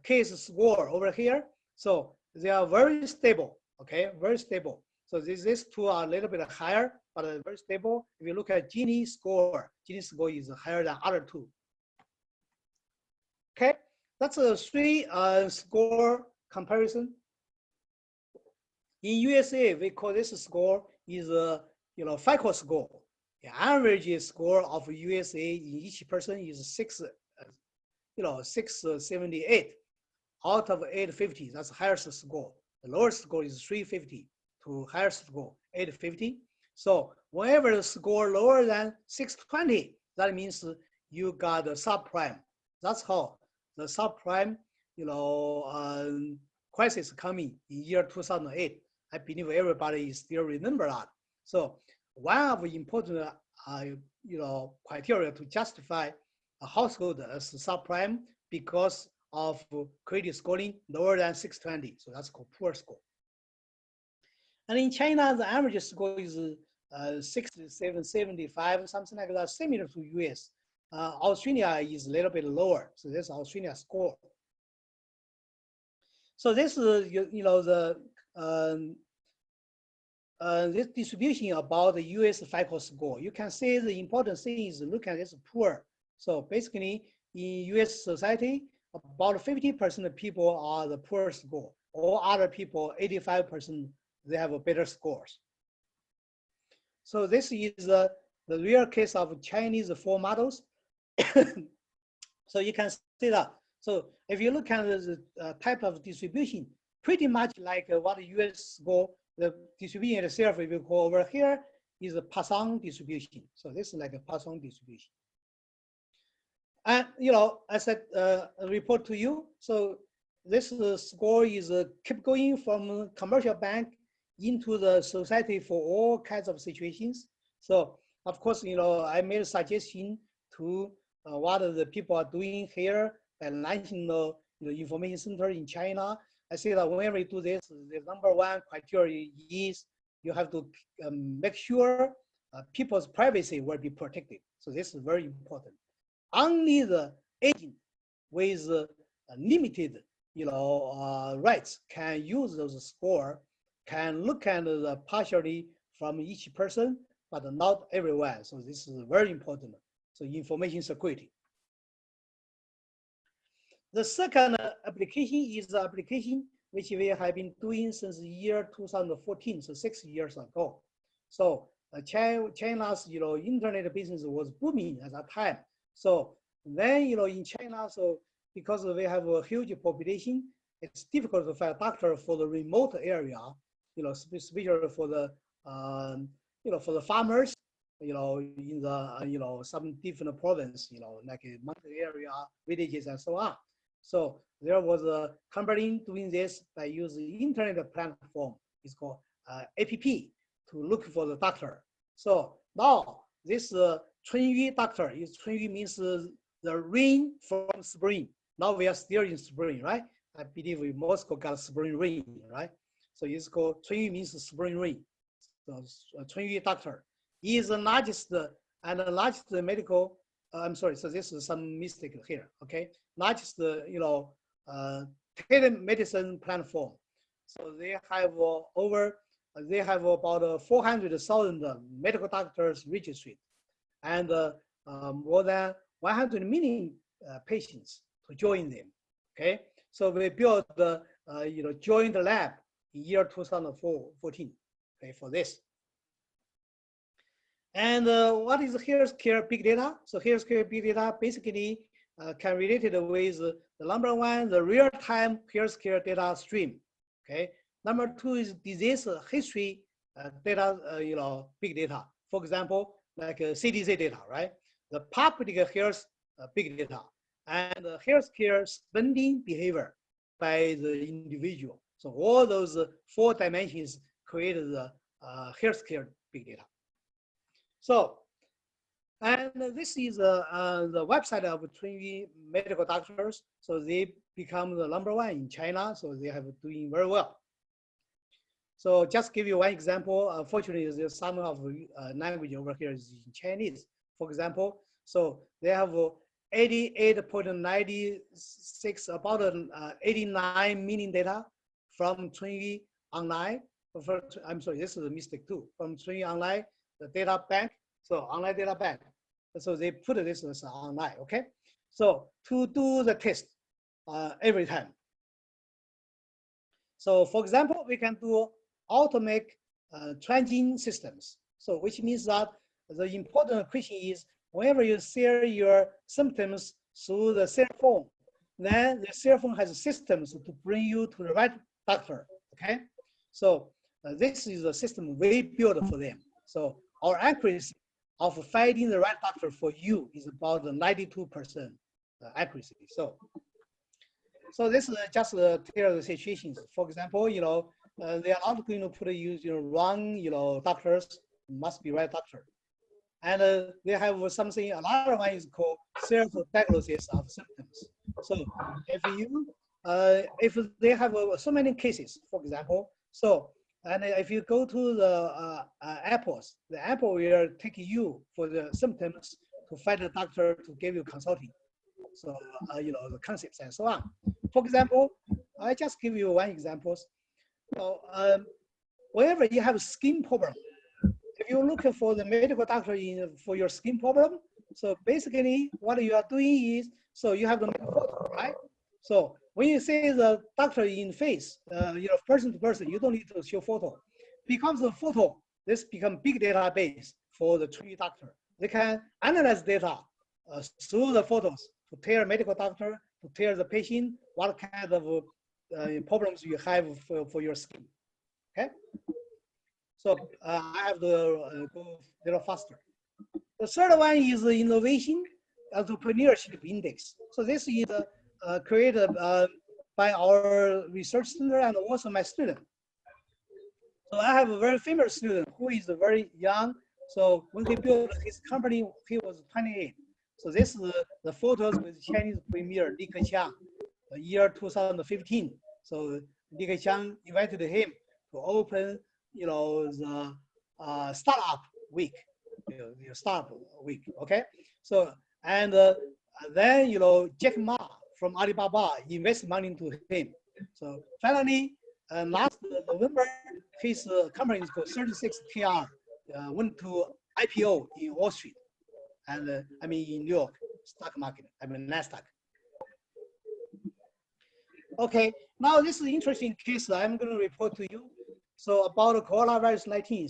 case score over here. So they are very stable, okay, very stable. So these two are a little bit higher, but very stable. If you look at Gini score is higher than other two. Okay, that's a 3 score comparison. In USA, we call this score is Fico Score. The average score of USA in each person is 678 out of 850. That's the highest score. The lowest score is 350 to highest score 850. So whenever the score lower than 620, that means you got a subprime. That's how the subprime, crisis coming in year 2008. I believe everybody still remember that. So one of the important, criteria to justify a household as subprime because of credit scoring lower than 620. So that's called poor score. And in China, the average score is 67, 75, something like that, similar to US. Australia is a little bit lower. So this is Australia score. So this is, this distribution about the US FICO score. You can see the important thing is look at this poor. So basically in US society, about 50% of people are the poor score. All other people, 85%, they have a better scores. So this is the real case of Chinese 4 models. So you can see that. So if you look at the type of distribution, pretty much like what the US score, the distribution itself, if you go over here, is a Poisson distribution. So this is like a Poisson distribution. And, I said, report to you. So this score is keep going from commercial bank into the society for all kinds of situations. So of course, I made a suggestion to what the people are doing here at National Information Center in China. I say that whenever you do this, the #1 criteria is you have to make sure people's privacy will be protected. So this is very important. Only the agent with limited, rights can use those score, can look at the partially from each person, but not everyone. So this is very important. So information security. The second application is the application which we have been doing since the year 2014, so 6 years ago. So China's, internet business was booming at that time. So then, in China, so because we have a huge population, it's difficult to find a doctor for the remote area, especially for the, for the farmers, in the, some different province, like a mountain area, villages, and so on. So there was a company doing this by using internet platform. It's called APP to look for the doctor. So now this Chuyu doctor is Chuyu means the rain from spring. Now we are still in spring, right? I believe Moscow got spring rain, right? So it's called Chuyu means spring rain. So Chuyu doctor is the largest and the largest medical. I'm sorry. So this is some mistake here. Okay, largest telemedicine platform. So they have they have about 400,000 medical doctors registered, and more than 100 million patients to join them. Okay, so we built the joint lab in year 2014. Okay, for this. And what is healthcare big data? So healthcare big data basically can relate it with the #1, the real-time healthcare data stream. Okay. #2 is disease history data, big data. For example, like CDC data, right? The public health big data and healthcare spending behavior by the individual. So all those 4 dimensions create the healthcare big data. So, and this is the website of Chuyu medical doctors. So they become the #1 in China. So they have doing very well. So just give you one example. Unfortunately, there's some of language over here is in Chinese. For example, so they have 88.96, about 89 million data from Chuyu online. I'm sorry, this is a mistake too. From Chuyu online, the data bank, so online data bank. So they put this as online, okay? So to do the test every time. So for example, we can do automate triaging systems. So which means that the important question is whenever you share your symptoms through the cell phone, then the cell phone has systems to bring you to the right doctor, okay? So this is a system we built for them. So our accuracy of finding the right doctor for you is about 92% accuracy. So this is just tell the situations. For example, they are not going to put wrong, doctors, must be right doctor. And they have something, another one is called self-diagnosis of symptoms. So if they have so many cases, for example, and if you go to the apples, the apple will take you for the symptoms to find a doctor to give you consulting. So, the concepts and so on. For example, I just give you one example. So, whenever you have a skin problem, if you're looking for the medical doctor for your skin problem, so basically what you are doing is, so you have to make a photo, right? So when you say the doctor in face, person to person, you don't need to show photo. Becomes a photo, this become big database for the tree doctor. They can analyze data through the photos to tell medical doctor, to tell the patient what kind of problems you have for your skin, okay? So I have to go a little faster. The third one is the Innovation-Entrepreneurship Index. So this is created by our research center and also my student. So I have a very famous student who is very young. So when he built his company, he was 28. So this is the photos with Chinese Premier Li Keqiang, the year 2015. So Li Keqiang invited him to open, the startup week, the startup week. Okay. So and then Jack Ma from Alibaba invest money into him. So finally, last November, his company is called 36TR went to IPO in Wall Street, and in New York stock market, NASDAQ. Okay, now this is an interesting case I'm going to report to you. So about coronavirus 19,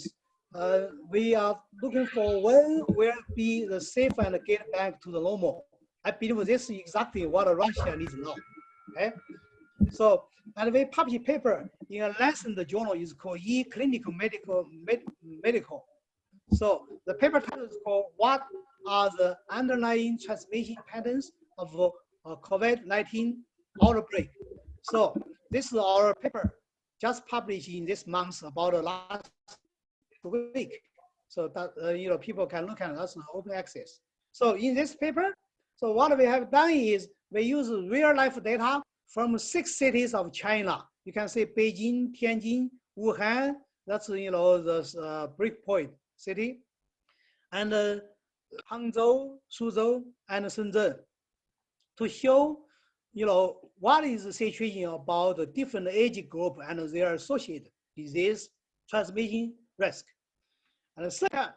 we are looking for when will be the safe and get back to the normal. I believe this is exactly what Russia needs now. Okay, so and we published a paper in a Lancet journal is called E-Clinical Medical. So the paper title is called "What are the underlying transmission patterns of COVID-19 outbreak?" So this is our paper, just published in this month about the last week. So that people can look at us open access. So in this paper, so what we have done is we use real life data from 6 cities of China. You can say Beijing, Tianjin, Wuhan. That's the breakpoint city, and Hangzhou, Suzhou, and Shenzhen, to show what is the situation about the different age group and their associated disease transmission risk. And second,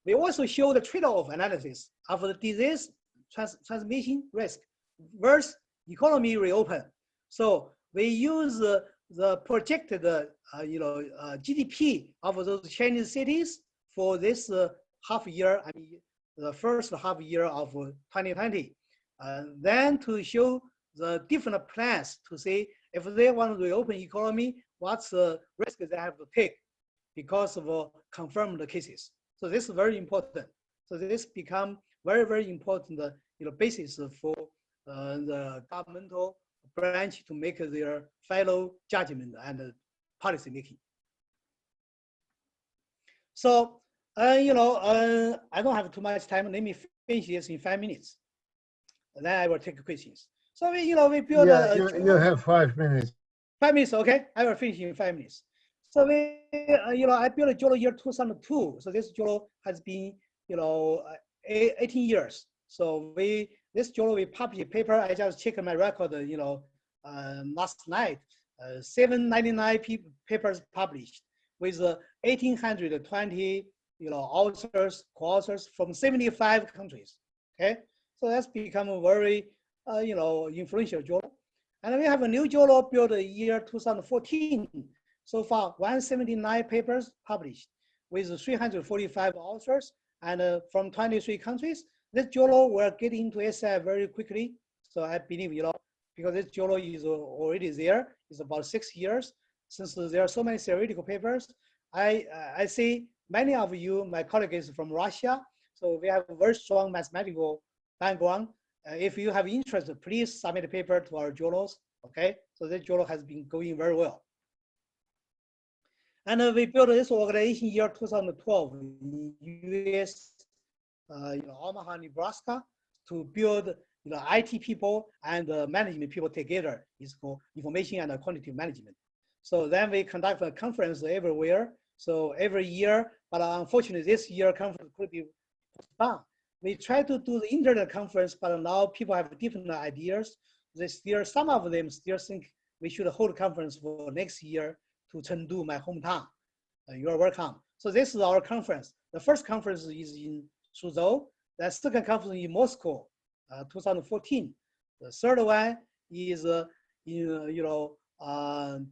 we also show the trade-off analysis of the disease transmission risk versus economy reopen. So we use the projected GDP of those Chinese cities for this half year, the first half year of 2020, and then to show the different plans to say if they want to reopen economy, what's the risk they have to take because of confirmed cases. So this is very important. So this become very, very important basis for the governmental branch to make their final judgment and policy making. So I don't have too much time. Let me finish this in 5 minutes, and then I will take questions. So we build. Yeah, you have 5 minutes. 5 minutes, okay. I will finish in 5 minutes. So I built a journal year 2002. So this journal has been 18 years. So this journal we published a paper. I just checked my record last night. 799 papers published with 1,820 authors, co-authors from 75 countries. Okay, so that's become a very influential journal. And we have a new journal built in year 2014. So far, 179 papers published with 345 authors and from 23 countries. This journal will get into SI very quickly. So I believe, because this journal is already there, it's about 6 years. Since there are so many theoretical papers, I say many of you, my colleagues from Russia, so we have a very strong mathematical background. If you have interest, please submit a paper to our journals, okay? So this journal has been going very well. And we built this organization year 2012 in US, Omaha, Nebraska, to build IT people and management people together. It's called information and quantitative management. So then we conduct a conference everywhere. So every year, but unfortunately this year conference could be postponed. We try to do the internet conference, but now people have different ideas. Some of them still think we should hold a conference for next year to Chengdu, my hometown. You are welcome. So this is our conference. The first conference is in Suzhou. The second conference in Moscow, 2014. The third one is in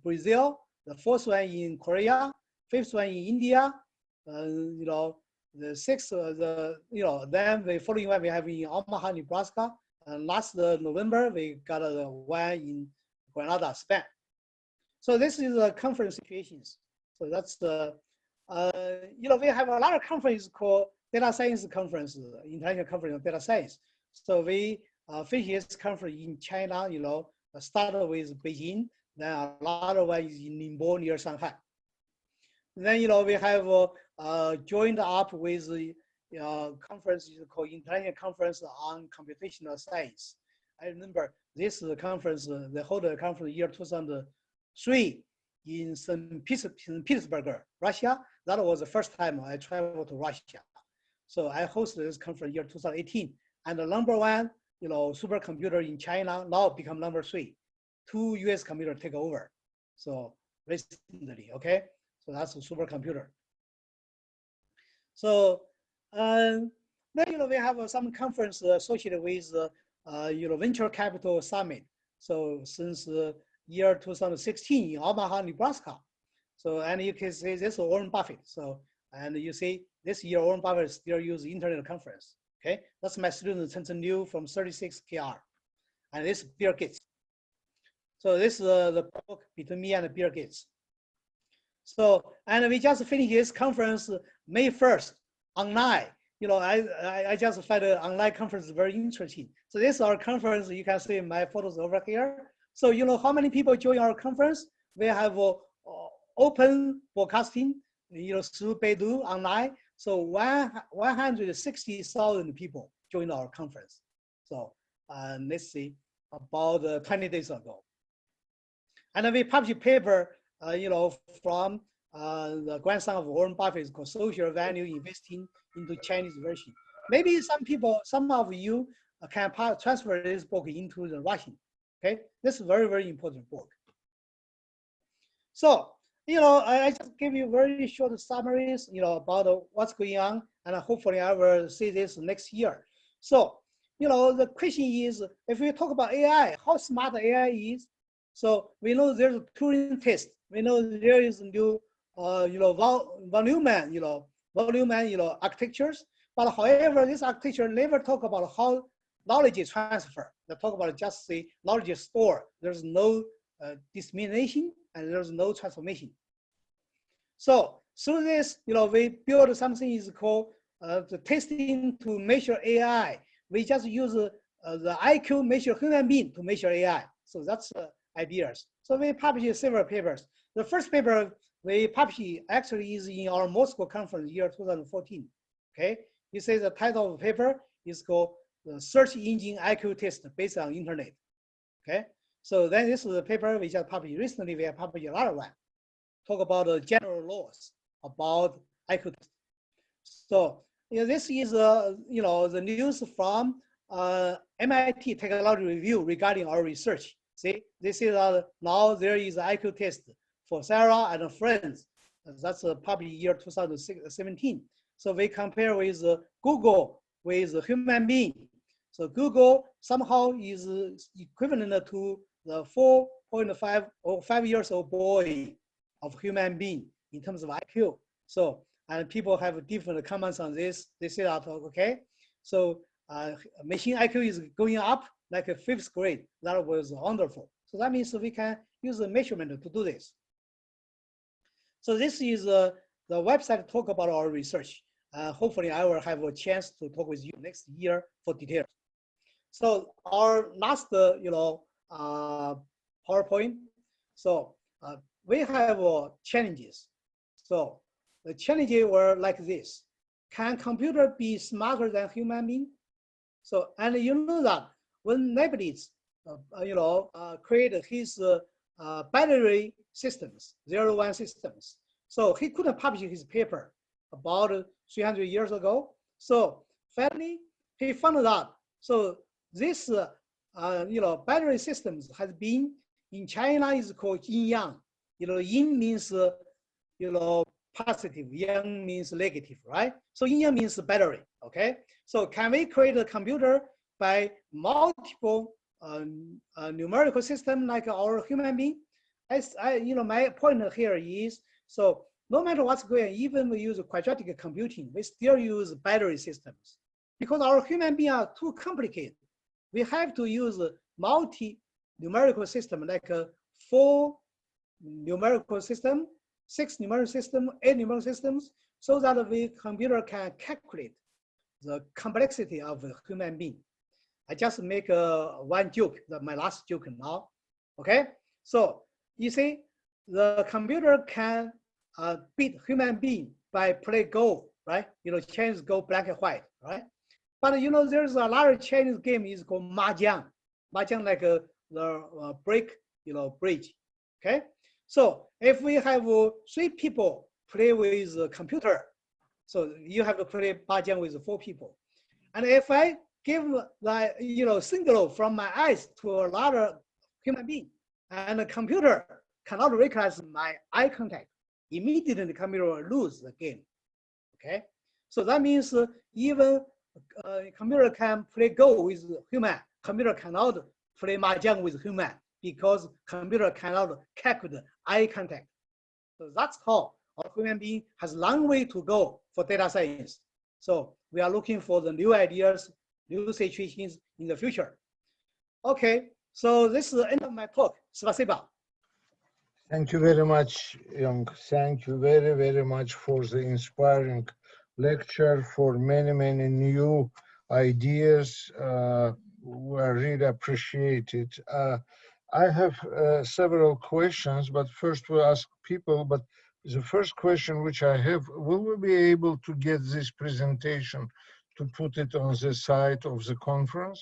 Brazil. The fourth one in Korea. Fifth one in India. The sixth, then the following one we have in Omaha, Nebraska. And last November we got the one in Granada, Spain. So this is the conference situations. So that's the, we have a lot of conferences called data science conference, international conference of data science. So we finished this conference in China, started with Beijing, then a lot of ones in Ningbo near Shanghai. Then, we have joined up with the conference called International Conference on Computational Science. I remember this conference, they hold a conference year 2003 in St. Petersburg, Russia. That was the first time I traveled to Russia. So I hosted this conference year 2018. And the number one, supercomputer in China now become number 3. 2 US computers take over. So recently, okay? So that's a supercomputer. So then, we have some conference associated with, venture capital summit. So since the year 2016 in Omaha, Nebraska. So, and you can see this is Warren Buffett. So, and you see this year Warren Buffett still use internet conference. Okay, that's my student Chen Liu from 36KR, and this is Bill Gates. So this is the book between me and Bill Gates. So, and we just finished this conference May 1st online. I just find the online conference very interesting. So this is our conference. You can see my photos over here. So how many people join our conference? We have open broadcasting, through Beidou online. So 160,000 people joined our conference. So let's see, about 20 days ago. And then we published a paper, from the grandson of Warren Buffett called Social Value Investing into Chinese Version. Maybe some of you can transfer this book into the Russian. Okay, this is a very, very important book. So, I just give you very short summaries, about what's going on, and hopefully I will see this next year. So, the question is, if we talk about AI, how smart AI is. So we know there's a Turing test. We know there is new, volume architectures. But however, this architecture never talk about how knowledge is transferred. They talk about just the knowledge is stored. There's no dissemination and there's no transformation. So through this, we build something is called the testing to measure AI. We just use the IQ measure human being to measure AI. So that's ideas. So we published several papers. The first paper we published actually is in our Moscow conference year 2014. Okay, you say the title of the paper is called the Search Engine IQ Test based on Internet. Okay, so then this is the paper we just published recently. We have published another one, talk about the general laws about IQ test. So this is the news from MIT Technology Review regarding our research. See, this is now there is an IQ test for Sarah and friends. That's published year 2017. So we compare with Google with a human being. So Google somehow is equivalent to the 4.5 or 5 years old boy of human being in terms of IQ. So, and people have different comments on this. They say that, okay, so machine IQ is going up like a 5th grade. That was wonderful. So that means we can use the measurement to do this. So this is the website talk about our research. Hopefully, I will have a chance to talk with you next year for details. So our last, PowerPoint. So we have challenges. So the challenges were like this: can computer be smarter than human being? So, and you know that when Leibniz, created his binary systems, 0-1 systems, so he couldn't publish his paper about 300 years ago. So finally, he found out. So this, binary systems has been in China is called yin-yang. Yin means, positive, yang means negative, right? So yin-yang means battery, okay? So can we create a computer by multiple numerical system like our human being? My point here is, so no matter what's going on, even we use quadratic computing, we still use battery systems because our human beings are too complicated. We have to use a multi-numerical system like a 4 numerical system, 6 numerical system, 8 numerical systems, so that the computer can calculate the complexity of a human being. I just make one joke, my last joke now, okay? So you see, the computer can beat human being by play Go, right? Chinese Go black and white, right? But there's a lot of Chinese game is called Mahjong. Mahjong like the break, bridge, okay? So if we have 3 people play with a computer, so you have to play Mahjong with 4 people. And if I give the signal from my eyes to another human being, and the computer cannot recognize my eye contact, immediately the computer will lose the game, okay? So that means even computer can play Go with human, computer cannot play Mahjong with human because computer cannot calculate eye contact. So that's how our human being has a long way to go for data science. So we are looking for the new ideas, new situations in the future. Okay, so this is the end of my talk. Spasiba. Thank you very much, Yong. Thank you very, very much for the inspiring lecture, for many, many new ideas. We really appreciate it. I have several questions, but first we'll ask people. But the first question which I have, will we be able to get this presentation to put it on the site of the conference?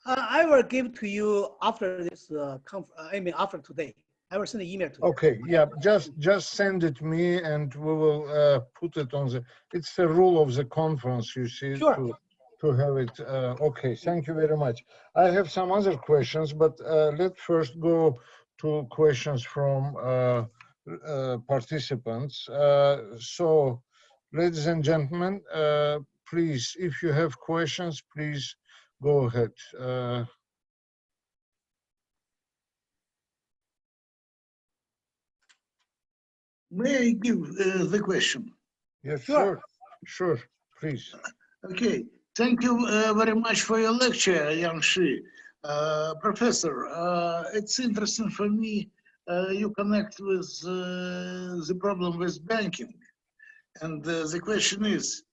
I will give to you after this, after today. I will send an email to you. Okay, yeah, just send it me and we will put it on the, it's the rule of the conference, you see, sure. to have it. Okay, thank you very much. I have some other questions, but let's first go to questions from participants. So, ladies and gentlemen, please, if you have questions, please go ahead. May I give the question? Yes, sure, please. Okay, thank you very much for your lecture, Yong Shi. Professor, it's interesting for me, you connect with the problem with banking. And the question is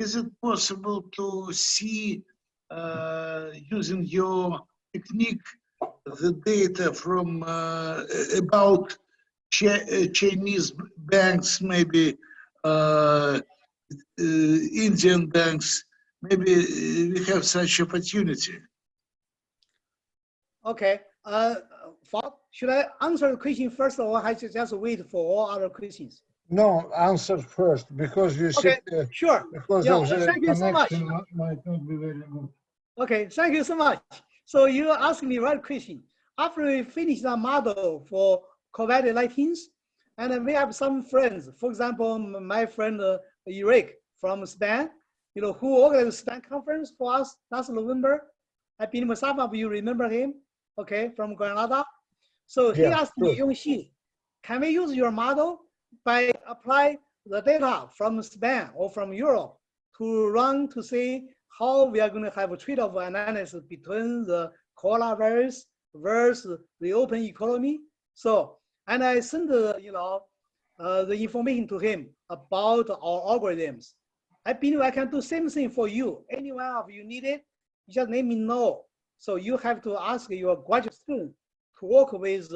it possible to see, using your technique, the data from about Chinese banks, maybe Indian banks, maybe we have such opportunity. Okay, should I answer the question first, or I should just wait for all other questions? No, answer first, because you okay, said sure. Because yeah, of the thank you so much. Might not be very good. Okay, thank you so much. So you asked me one question. After we finish the model for COVID-19, and then we have some friends, for example, my friend Eric from Spain, who organized the Spain conference for us last November. I believe some of you remember him, okay, from Granada. So he asked me, Yong Shi, can we use your model by apply the data from Spain or from Europe to run to see how we are going to have a trade-off analysis between the coronavirus versus the open economy? So, and I sent, the information to him about our algorithms. I believe I can do same thing for you. Any one of you need it, you just let me know. So you have to ask your graduate student to work with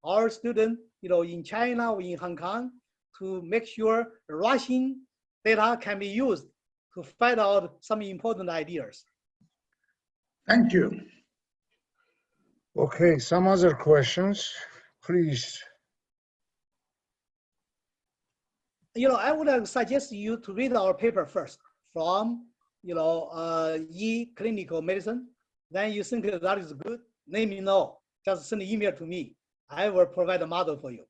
our student, in China or in Hong Kong, to make sure Russian data can be used to find out some important ideas. Thank you. Okay, some other questions, please. I would suggest you to read our paper first from, clinical medicine. Then you think that is good, let me know. Just send an email to me. I will provide a model for you.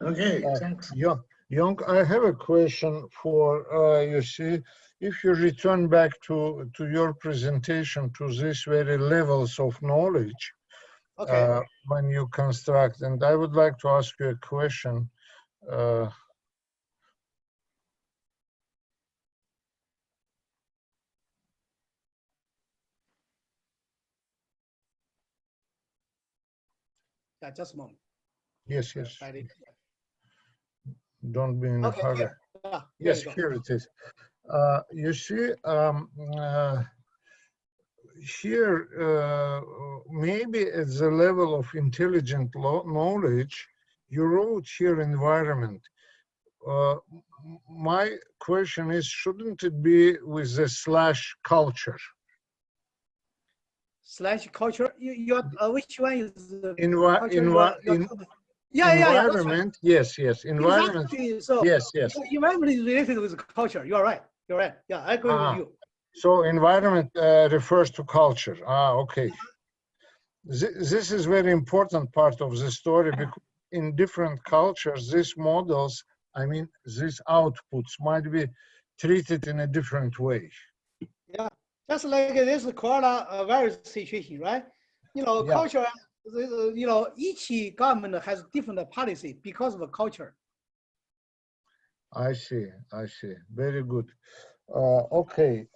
Okay, thanks. Yong, I have a question for you. See, if you return back to your presentation to these very levels of knowledge, Okay. when you construct, and I would like to ask you a question. Yeah, just a moment. Yes, yes. Right. Don't be in a Okay, hurry. here. Yeah, Yes, you go. here it is. You see, here, maybe at the level of intelligent knowledge, you wrote here environment. My question is, shouldn't it be with the slash culture? Slash culture. Which one is the Yeah, environment, yes, environment. Exactly. So yes. Environment is related with culture. You're right. Yeah, I agree with you. So environment refers to culture. Okay. This is very important part of the story, because in different cultures, these models, these outputs might be treated in a different way. Yeah, just like this coronavirus situation, right? Culture, each government has different policy because of the culture. I see. Very good. Okay.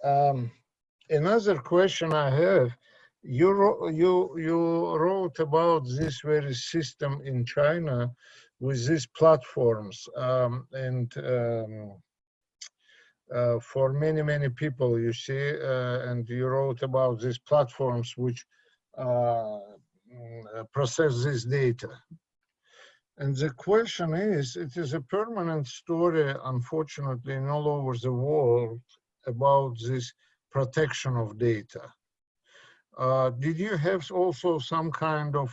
Another question I have, you wrote about this very system in China with these platforms, for many people, you see, and you wrote about these platforms which process this data. And the question is, it is a permanent story, unfortunately, in all over the world about this protection of data. Did you have also some kind of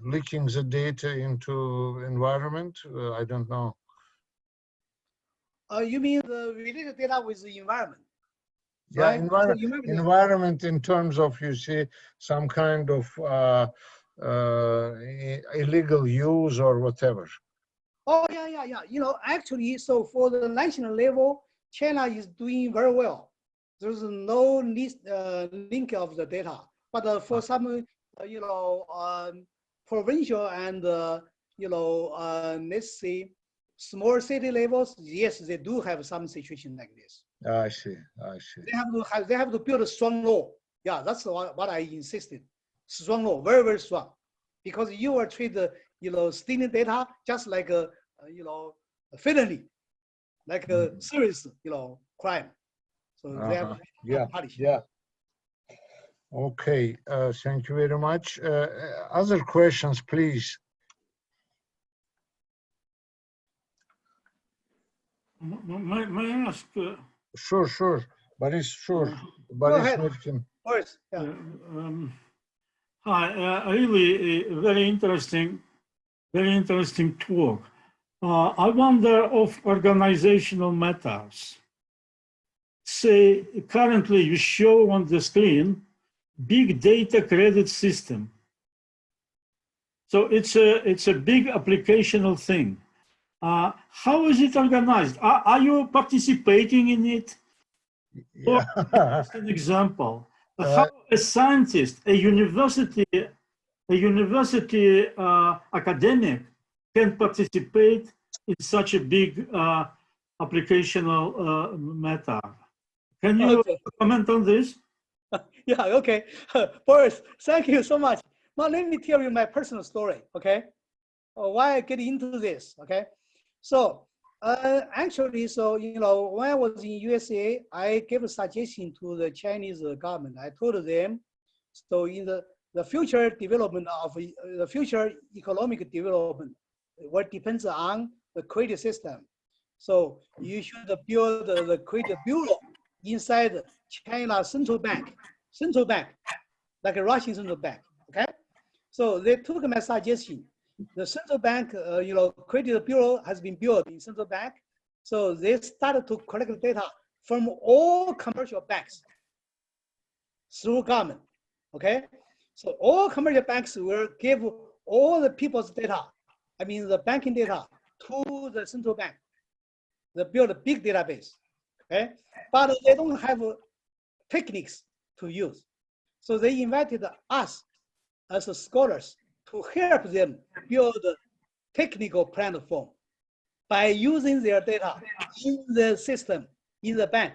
leaking the data into environment? I don't know. You mean the related data with the environment? Yeah, right? Environment in terms of, you see, some kind of illegal use or whatever. Oh, yeah. Actually, so for the national level, China is doing very well. There's no link of the data. But for some, provincial and, let's say, small city levels, yes, they do have some situation like this. I see. They have to build a strong law. Yeah, that's what I insisted. Strong law, very, very strong. Because you will treat the, stealing data just like a, felony, like a serious, crime. So they have punished. Yeah. Okay, thank you very much. Other questions, please. May I ask? Sure. Boris, sure. Go ahead. Boris, yeah. Hi, really very interesting talk. I wonder of organizational matters. Say, currently you show on the screen big data credit system. So it's a big applicational thing. How is it organized? Are you participating in it? Yeah. Just an example. How a scientist, a university academic can participate in such a big applicational matter. Can you comment on this? Yeah, okay. Boris, thank you so much. Now let me tell you my personal story, okay? why I get into this, okay? So actually, so, you know, when I was in USA, I gave a suggestion to the Chinese government. I told them, so in the future development of the future economic development, what depends on the credit system. So you should build the credit bureau inside China central bank, like a Russian central bank, okay? So they took my suggestion. The central bank, you know, credit bureau has been built in central bank. So they started to collect data from all commercial banks through government, okay? So all commercial banks will give all the people's data, I mean the banking data, to the central bank. They build a big database, okay? But they don't have techniques to use. So they invited us as scholars to help them build a technical platform by using their data in the system, in the bank.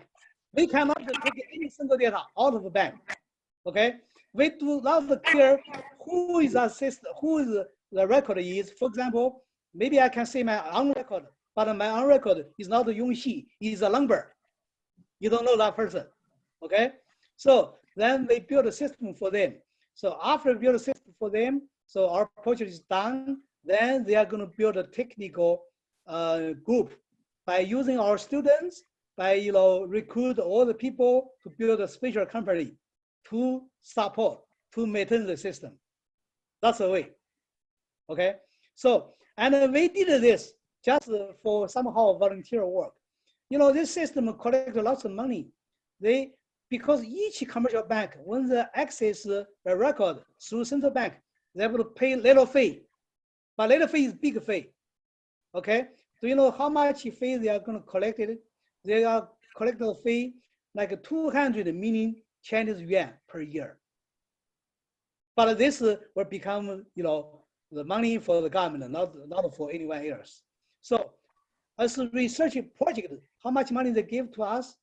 We cannot take any single data out of the bank, okay? We do not care who is our system, who is the record is. For example, maybe I can say my own record, but my own record is not Yong Shi, is a number. You don't know that person, okay? So then we build a system for them. So after we build a system for them, so our project is done, then they are going to build a technical group by using our students, by, you know, recruit all the people to build a special company to support, to maintain the system. That's the way, okay? So, and we did this just for somehow volunteer work. You know, this system collects lots of money. Because each commercial bank, when they access the record through central bank, they have to pay little fee, but little fee is big fee, okay? Do you know how much fee they are going to collect it? They are collecting a fee like 200 million Chinese yuan per year. But this will become, you know, the money for the government, not for anyone else. So as a research project, how much money they give to us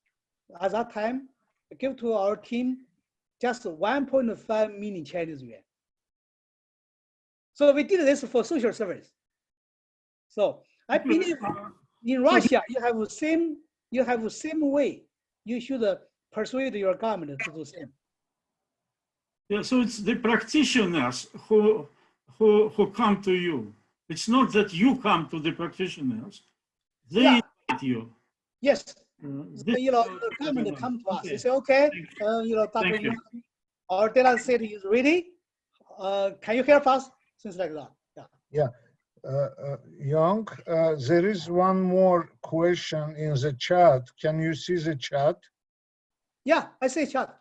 at that time? They give to our team just 1.5 million Chinese yuan. So we did this for social service. So I believe in Russia, you have the same way. You should persuade your government to do the same. Yeah, so it's the practitioners who come to you. It's not that you come to the practitioners. They invite you. Yes. You know, the government come to us. They say, okay, you know, Dr. Yong, our data set is ready. Can you help us? Things like that. Yeah. Yong, there is one more question in the chat. Can you see the chat? Yeah, I see chat.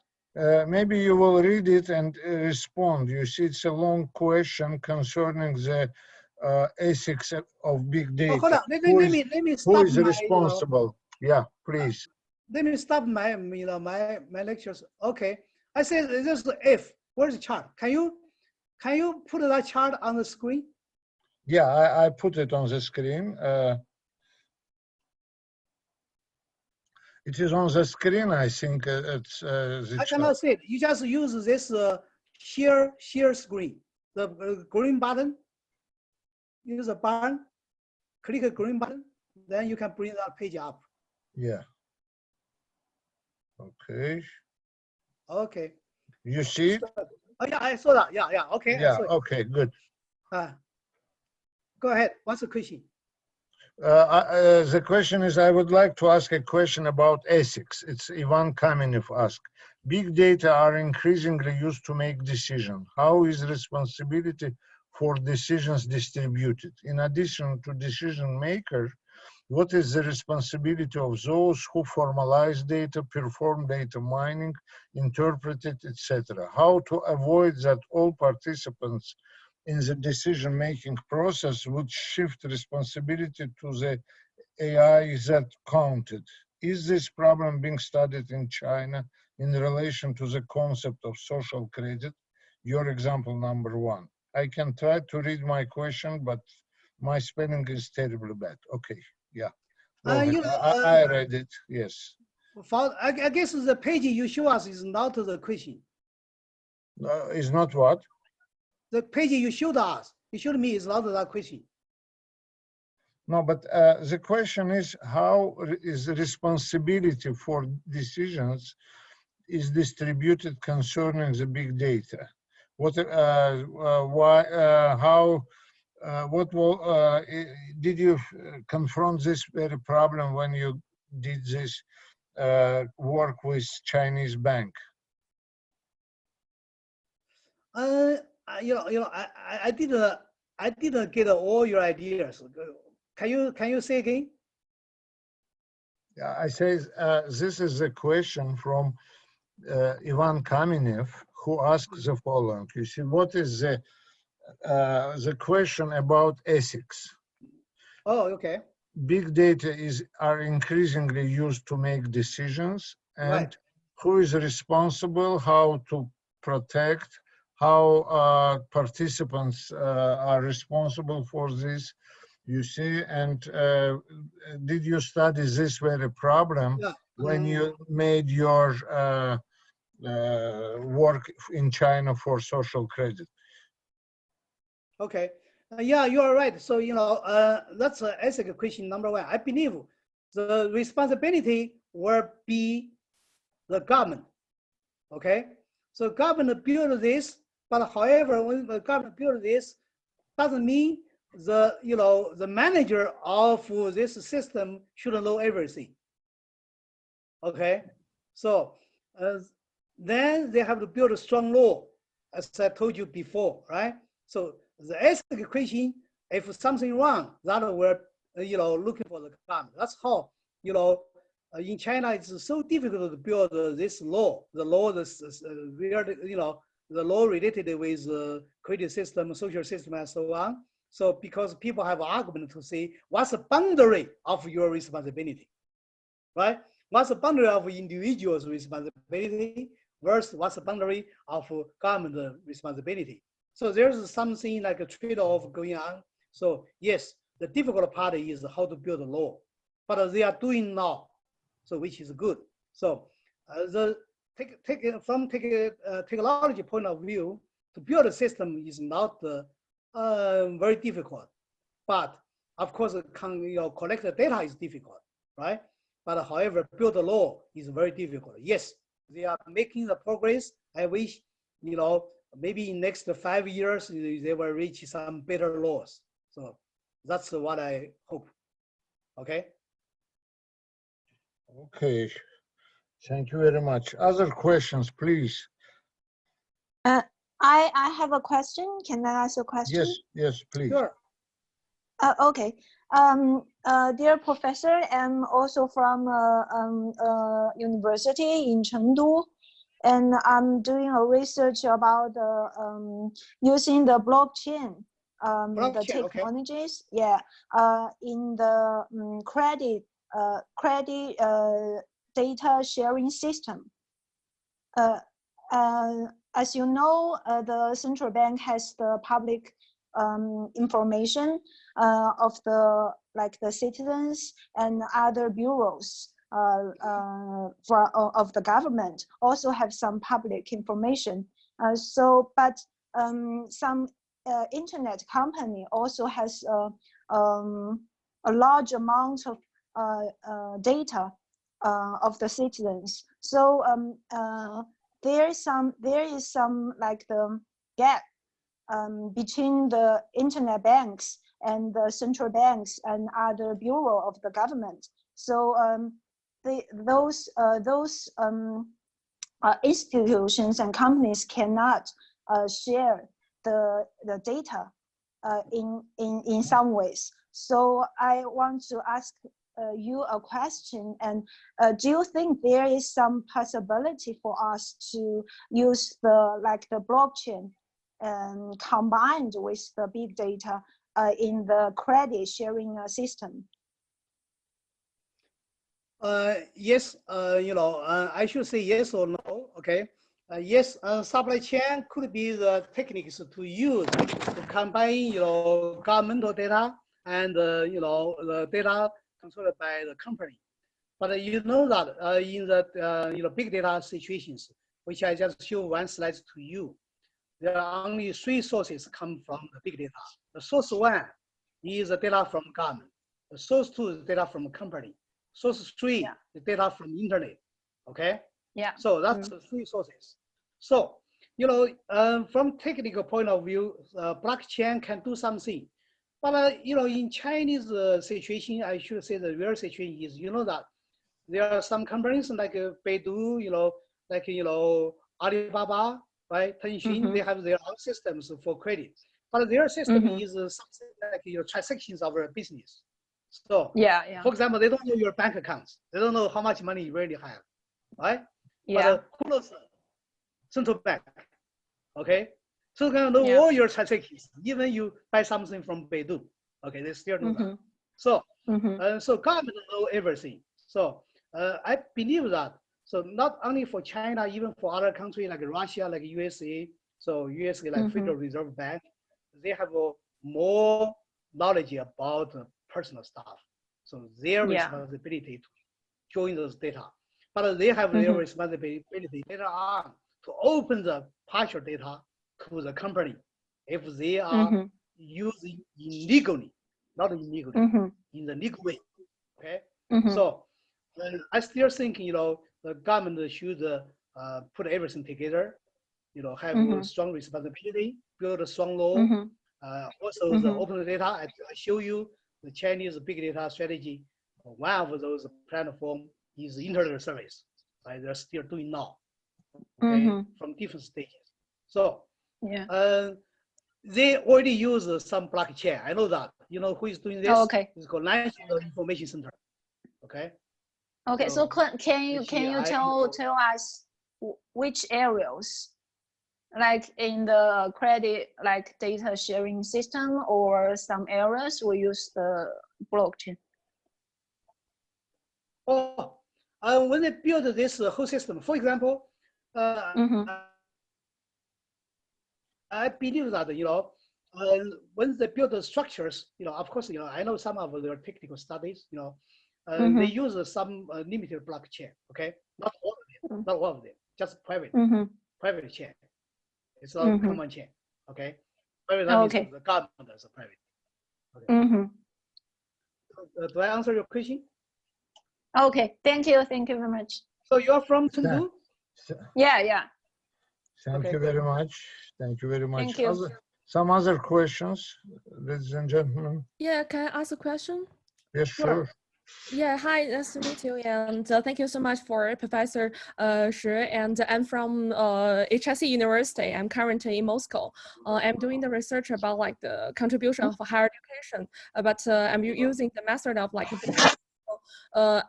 Maybe you will read it and respond. You see, it's a long question concerning the ethics of big data. Oh, hold on. Let me stop. Who is responsible? Yeah, please. Let me stop my, you know, my lectures. Okay. I said this is F. Where's the chart? Can you put that chart on the screen? Yeah, I put it on the screen. It is on the screen, I think. It's the I cannot see it. You just use this share screen, the green button. Use a button, click a green button, then you can bring that page up. Yeah. Okay. Okay. You see it? Oh yeah, I saw that. Yeah. Okay. Yeah. Okay. Good. Go ahead. What's the question? The question is, I would like to ask a question about ethics. It's Ivan Kamenev asked. Big data are increasingly used to make decisions. How is responsibility for decisions distributed? In addition to decision makers, what is the responsibility of those who formalize data, perform data mining, interpret it, etc.? How to avoid that all participants in the decision-making process would shift responsibility to the AI that counted? Is this problem being studied in China in relation to the concept of social credit? Your example number one. I can try to read my question, but my spelling is terribly bad. Okay, yeah. I read it, yes. I guess the page you show us is not the question. Is not what? The page you showed us He showed me it's not that question. No, but the question is how is the responsibility for decisions is distributed concerning the big data? What, why, how, what will, did you confront this very problem when you did this work with Chinese bank? I didn't get all your ideas. Can you say again? I say this is a question from Ivan Kamenev, who asks the following. You see, what is the question about ethics? Oh, okay. Big data are increasingly used to make decisions, and Right. who is responsible, how to protect, how participants are responsible for this, you see, and did you study this very problem when you made your work in China for social credit? Okay. Yeah, you are right. So, that's an ethical question number one. I believe the responsibility will be the government. Okay. So government build this, but however, when the government build this, doesn't mean the manager of this system should know everything. Okay. So then they have to build a strong law, as I told you before, right? So the ethical question, if something wrong, that will, looking for the government. That's how, in China, it's so difficult to build this law. The law, the law related with credit system, social system, and so on. So because people have an argument to say, what's the boundary of your responsibility, right? What's the boundary of individual's responsibility versus what's the boundary of government responsibility? So there's something like a trade-off going on. So yes, the difficult part is how to build a law, but they are doing now, so which is good. So from technology point of view, to build a system is not very difficult, but of course, collect the data is difficult, right? But however, build a law is very difficult. Yes, they are making the progress. I wish, maybe in next 5 years, they will reach some better laws. So that's what I hope. Okay. Okay. Thank you very much. Other questions, please. I have a question. Can I ask a question? Yes, please. Sure. Okay. Dear professor, I'm also from university in Chengdu, and I'm doing a research about using the blockchain, the technologies, okay. Yeah, in the credit data sharing system. As you know, the central bank has the public information of the citizens and other bureaus of the government also have some public information. But some internet company also has a large amount of data of the citizens. So there is some like the gap between the internet banks and the central banks and other bureau of the government. So those institutions and companies cannot share the data in some ways. So I want to ask you a question, and do you think there is some possibility for us to use the blockchain combined with the big data in the credit sharing system? Yes, I should say yes or no. Okay. Yes, supply chain could be the techniques to use to combine, governmental data and the data controlled by the company. But you know that in the big data situations, which I just show one slide to you, there are only 3 sources come from the big data. The source 1 is the data from government. The source 2 is data from a company. Source 3 is data from internet. Okay. Yeah. So that's the 3 sources. So, you know, from technical point of view, blockchain can do something. But, you know, in Chinese situation, I should say the real situation is, you know, that there are some companies like Baidu, you know, like, you know, Alibaba, right? Tencent, they have their own systems for credit. But their system is something like your transactions of your business. So, for example, they don't know your bank accounts. They don't know how much money you really have, right? But who knows? Central bank, okay? So they know all your transactions, even you buy something from Baidu, okay? They still know that. So, so government know everything. So I believe that. So not only for China, even for other countries like Russia, like USA. So USA, like Federal Reserve Bank, they have more knowledge about personal stuff. So their responsibility to join those data. But they have their responsibility later on to open the partial data to the company if they are using illegally, not illegally, in the legal way. Okay. So I still think, you know, the government should put everything together, you know, have a strong responsibility, build a strong law. Also the open data, I show you the Chinese big data strategy. One of those platform is the internet service, right? They're still doing now, okay, from different stages. So they already use some blockchain. I know that. You know who is doing this? It's called National Information Center. Okay. Okay. So can you tell us which areas, like in the credit, like data sharing system, or some areas we use the blockchain? Oh, when they build this whole system, for example, I believe that, you know, when they build the structures, you know, of course, you know, I know some of their technical studies, you know, they use some limited blockchain, okay? Not all of them, not all of them, just private chain. It's not common chain, okay? Private, that means the government is a private. Okay. Do I answer your question? Okay, thank you very much. So you're from Chengdu? Yeah. Thank you very much. Thank you very much. Thank you. Some other questions, ladies and gentlemen? Yeah, can I ask a question? Yes, sure. Yeah, hi, nice to meet you, and thank you so much for Professor Shi. And I'm from HSC University. I'm currently in Moscow. I'm doing the research about like the contribution of higher education, but I'm using the method of like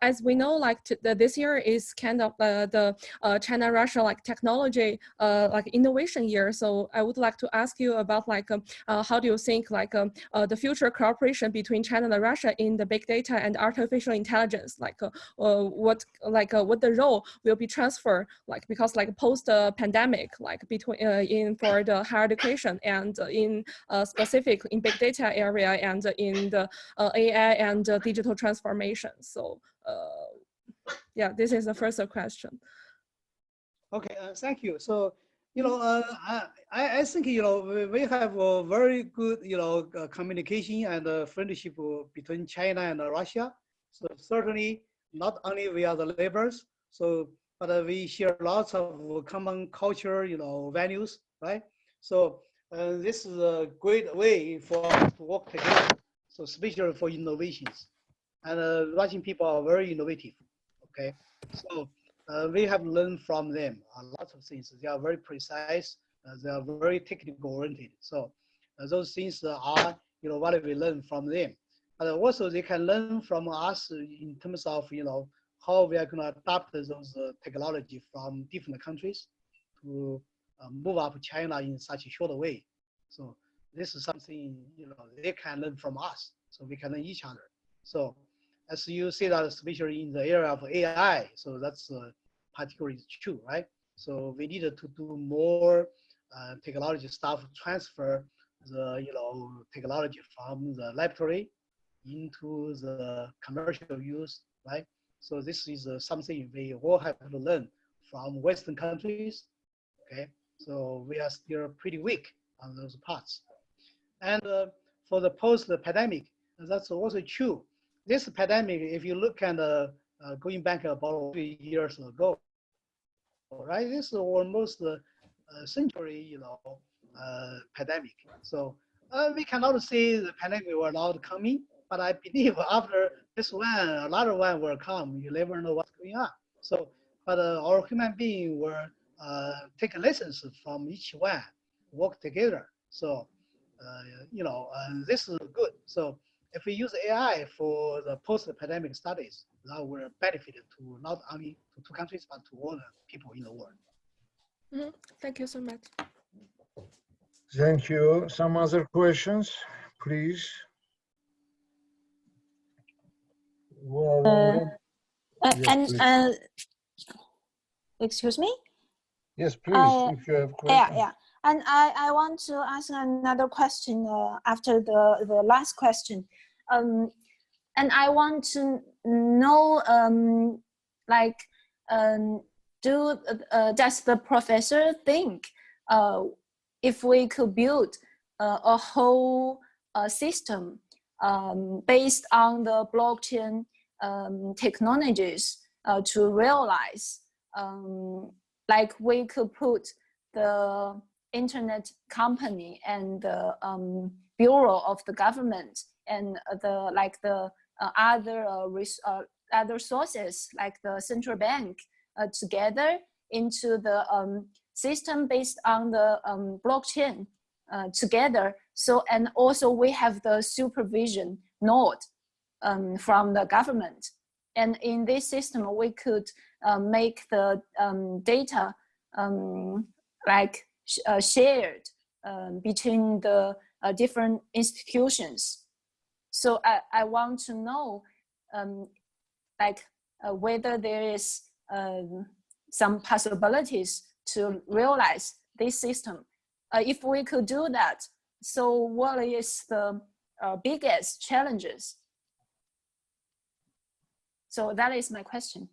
as we know, like this year is kind of the China-Russia like technology like innovation year. So I would like to ask you about like how do you think like the future cooperation between China and Russia in the big data and artificial intelligence? Like what the role will be transferred, like because like post pandemic, like between in for the higher education and in specific in big data area and in the AI and digital transformation. So yeah, this is the first question. Okay, thank you. So, you know, I think, you know, we have a very good, you know, communication and friendship between China and Russia. So certainly not only we are the neighbors, so, but we share lots of common culture, you know, values, right? So this is a great way for us to work together. So especially for innovations. And Russian people are very innovative, okay? So we have learned from them a lot of things. They are very precise. They are very technical oriented. So those things are, you know, what we learn from them. But also they can learn from us in terms of, you know, how we are going to adapt those technology from different countries to move up China in such a short way. So this is something, you know, they can learn from us. So we can learn each other. So as you see that, especially in the area of AI, so that's particularly true, right? So we needed to do more technology stuff, transfer the, you know, technology from the laboratory into the commercial use, right? So this is something we all have to learn from Western countries, okay? So we are still pretty weak on those parts. And for the post-pandemic, that's also true. This pandemic, if you look at going back about 3 years ago, right? This is almost a century, pandemic. So we cannot say the pandemic will not coming, but I believe after this one, another one will come. You never know what's going on. So, but our human being will take lessons from each one, work together. So, this is good. So if we use AI for the post-pandemic studies, that will benefit to not only to 2 countries, but to all the people in the world. Mhm. Thank you so much. Thank you. Some other questions, please? Well, yes, please. Excuse me? Yes, please, if you have questions. Yeah. And I want to ask another question after the last question. And I want to know, does the professor think if we could build a whole system based on the blockchain technologies to realize, like we could put the internet company and the bureau of the government and the other sources like the central bank together into the system based on the blockchain together. So, and also we have the supervision node from the government. And in this system, we could make the data shared between the different institutions. So I want to know whether there is some possibilities to realize this system. If we could do that, so what is the biggest challenges? So that is my question.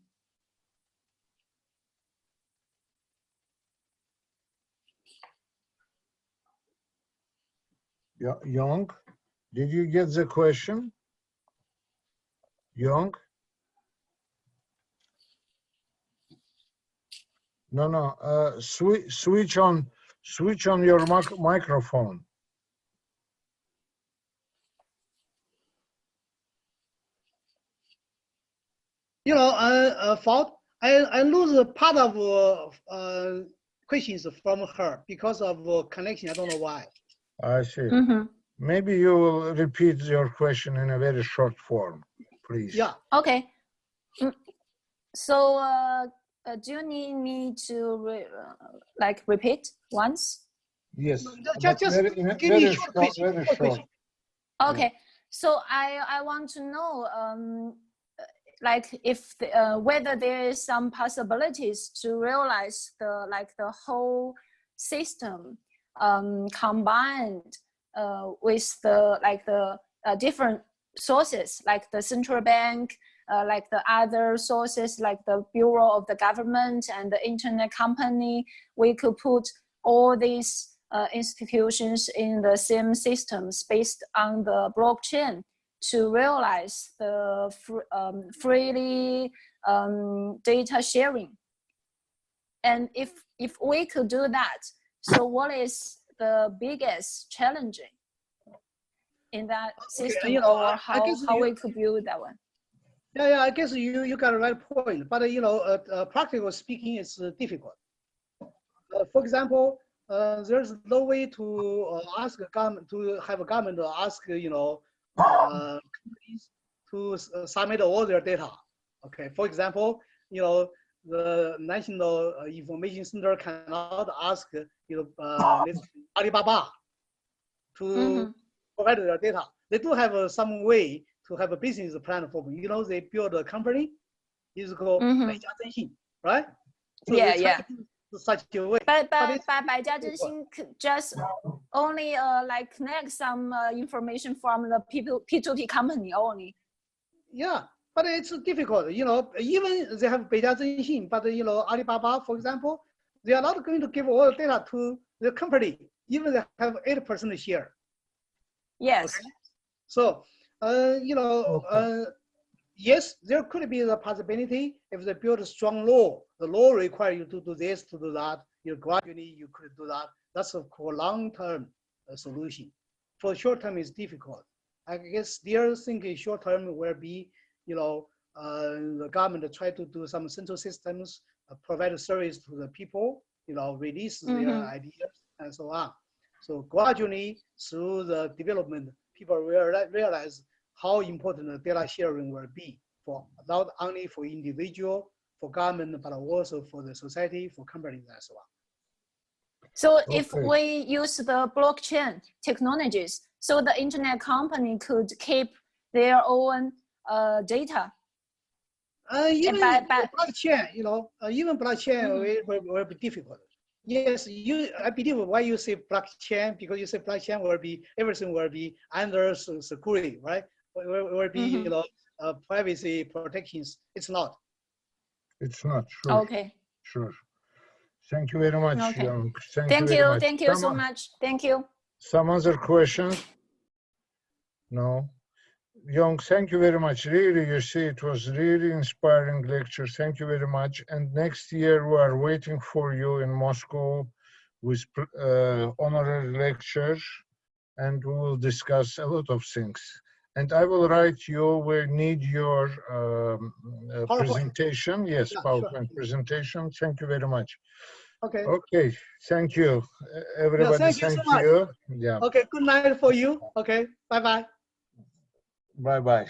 Yong, did you get the question? Yong? No. Switch on your microphone. Fault. I lose a part of questions from her because of connection. I don't know why. I see. Mm-hmm. Maybe you will repeat your question in a very short form, please. Yeah. Okay. So do you need me to repeat once? Yes. Just give me a short question. Very short. Okay. So I want to know if whether there is some possibilities to realize the whole system combined with the different sources like the central bank, like the other sources like the bureau of the government and the internet company. We could put all these institutions in the same systems based on the blockchain to realize the freely data sharing. And if we could do that, so what is the biggest challenge in that system, or how we could build that one? Yeah, I guess you got a right point, but practical speaking, it's difficult. For example, there's no way to ask a government to have a government to ask companies to submit all their data. Okay, for example, the National Information Center cannot ask Alibaba to provide their data. They do have some way to have a business plan for them. They build a company, it's called 百家征信, right? So yeah. Such a way. But 百家征信just only connect some information from the P2P company only. Yeah, but it's difficult. Even they have 百家征信, but Alibaba, for example, they are not going to give all the data to the company, even they have 8% share. Yes. Okay? So, you know, yes, there could be the possibility if they build a strong law, the law requires you to do this, to do that, you gradually you could do that. That's a long-term solution. For short-term, it's difficult. I guess they're thinking short-term will be, you know, the government try to do some central systems, provide a service to the people, you know, release their ideas and so on. So gradually through the development, people will realize how important the data sharing will be for not only for individual, for government, but also for the society, for companies as well. So if we use the blockchain technologies, so the internet company could keep their own data. Even blockchain, you know, even blockchain will be difficult. Yes, I believe why you say blockchain, because you say blockchain will be, everything will be under security, right? Will be, you know, privacy protections. It's not. It's not, sure. Okay. Sure. Thank you very much, Okay. Yong. Thank you so much. Thank you. Some other questions? No? Yong, thank you very much. Really, you see, it was really inspiring lecture. Thank you very much. And next year, we are waiting for you in Moscow with honorary lectures, and we will discuss a lot of things. And I will write you, we need your presentation. Yes, yeah, PowerPoint presentation. Thank you very much. Okay. Okay, thank you. Everybody, thank you so much. you. Yeah. Okay, good night for you. Okay, bye-bye. Bye-bye.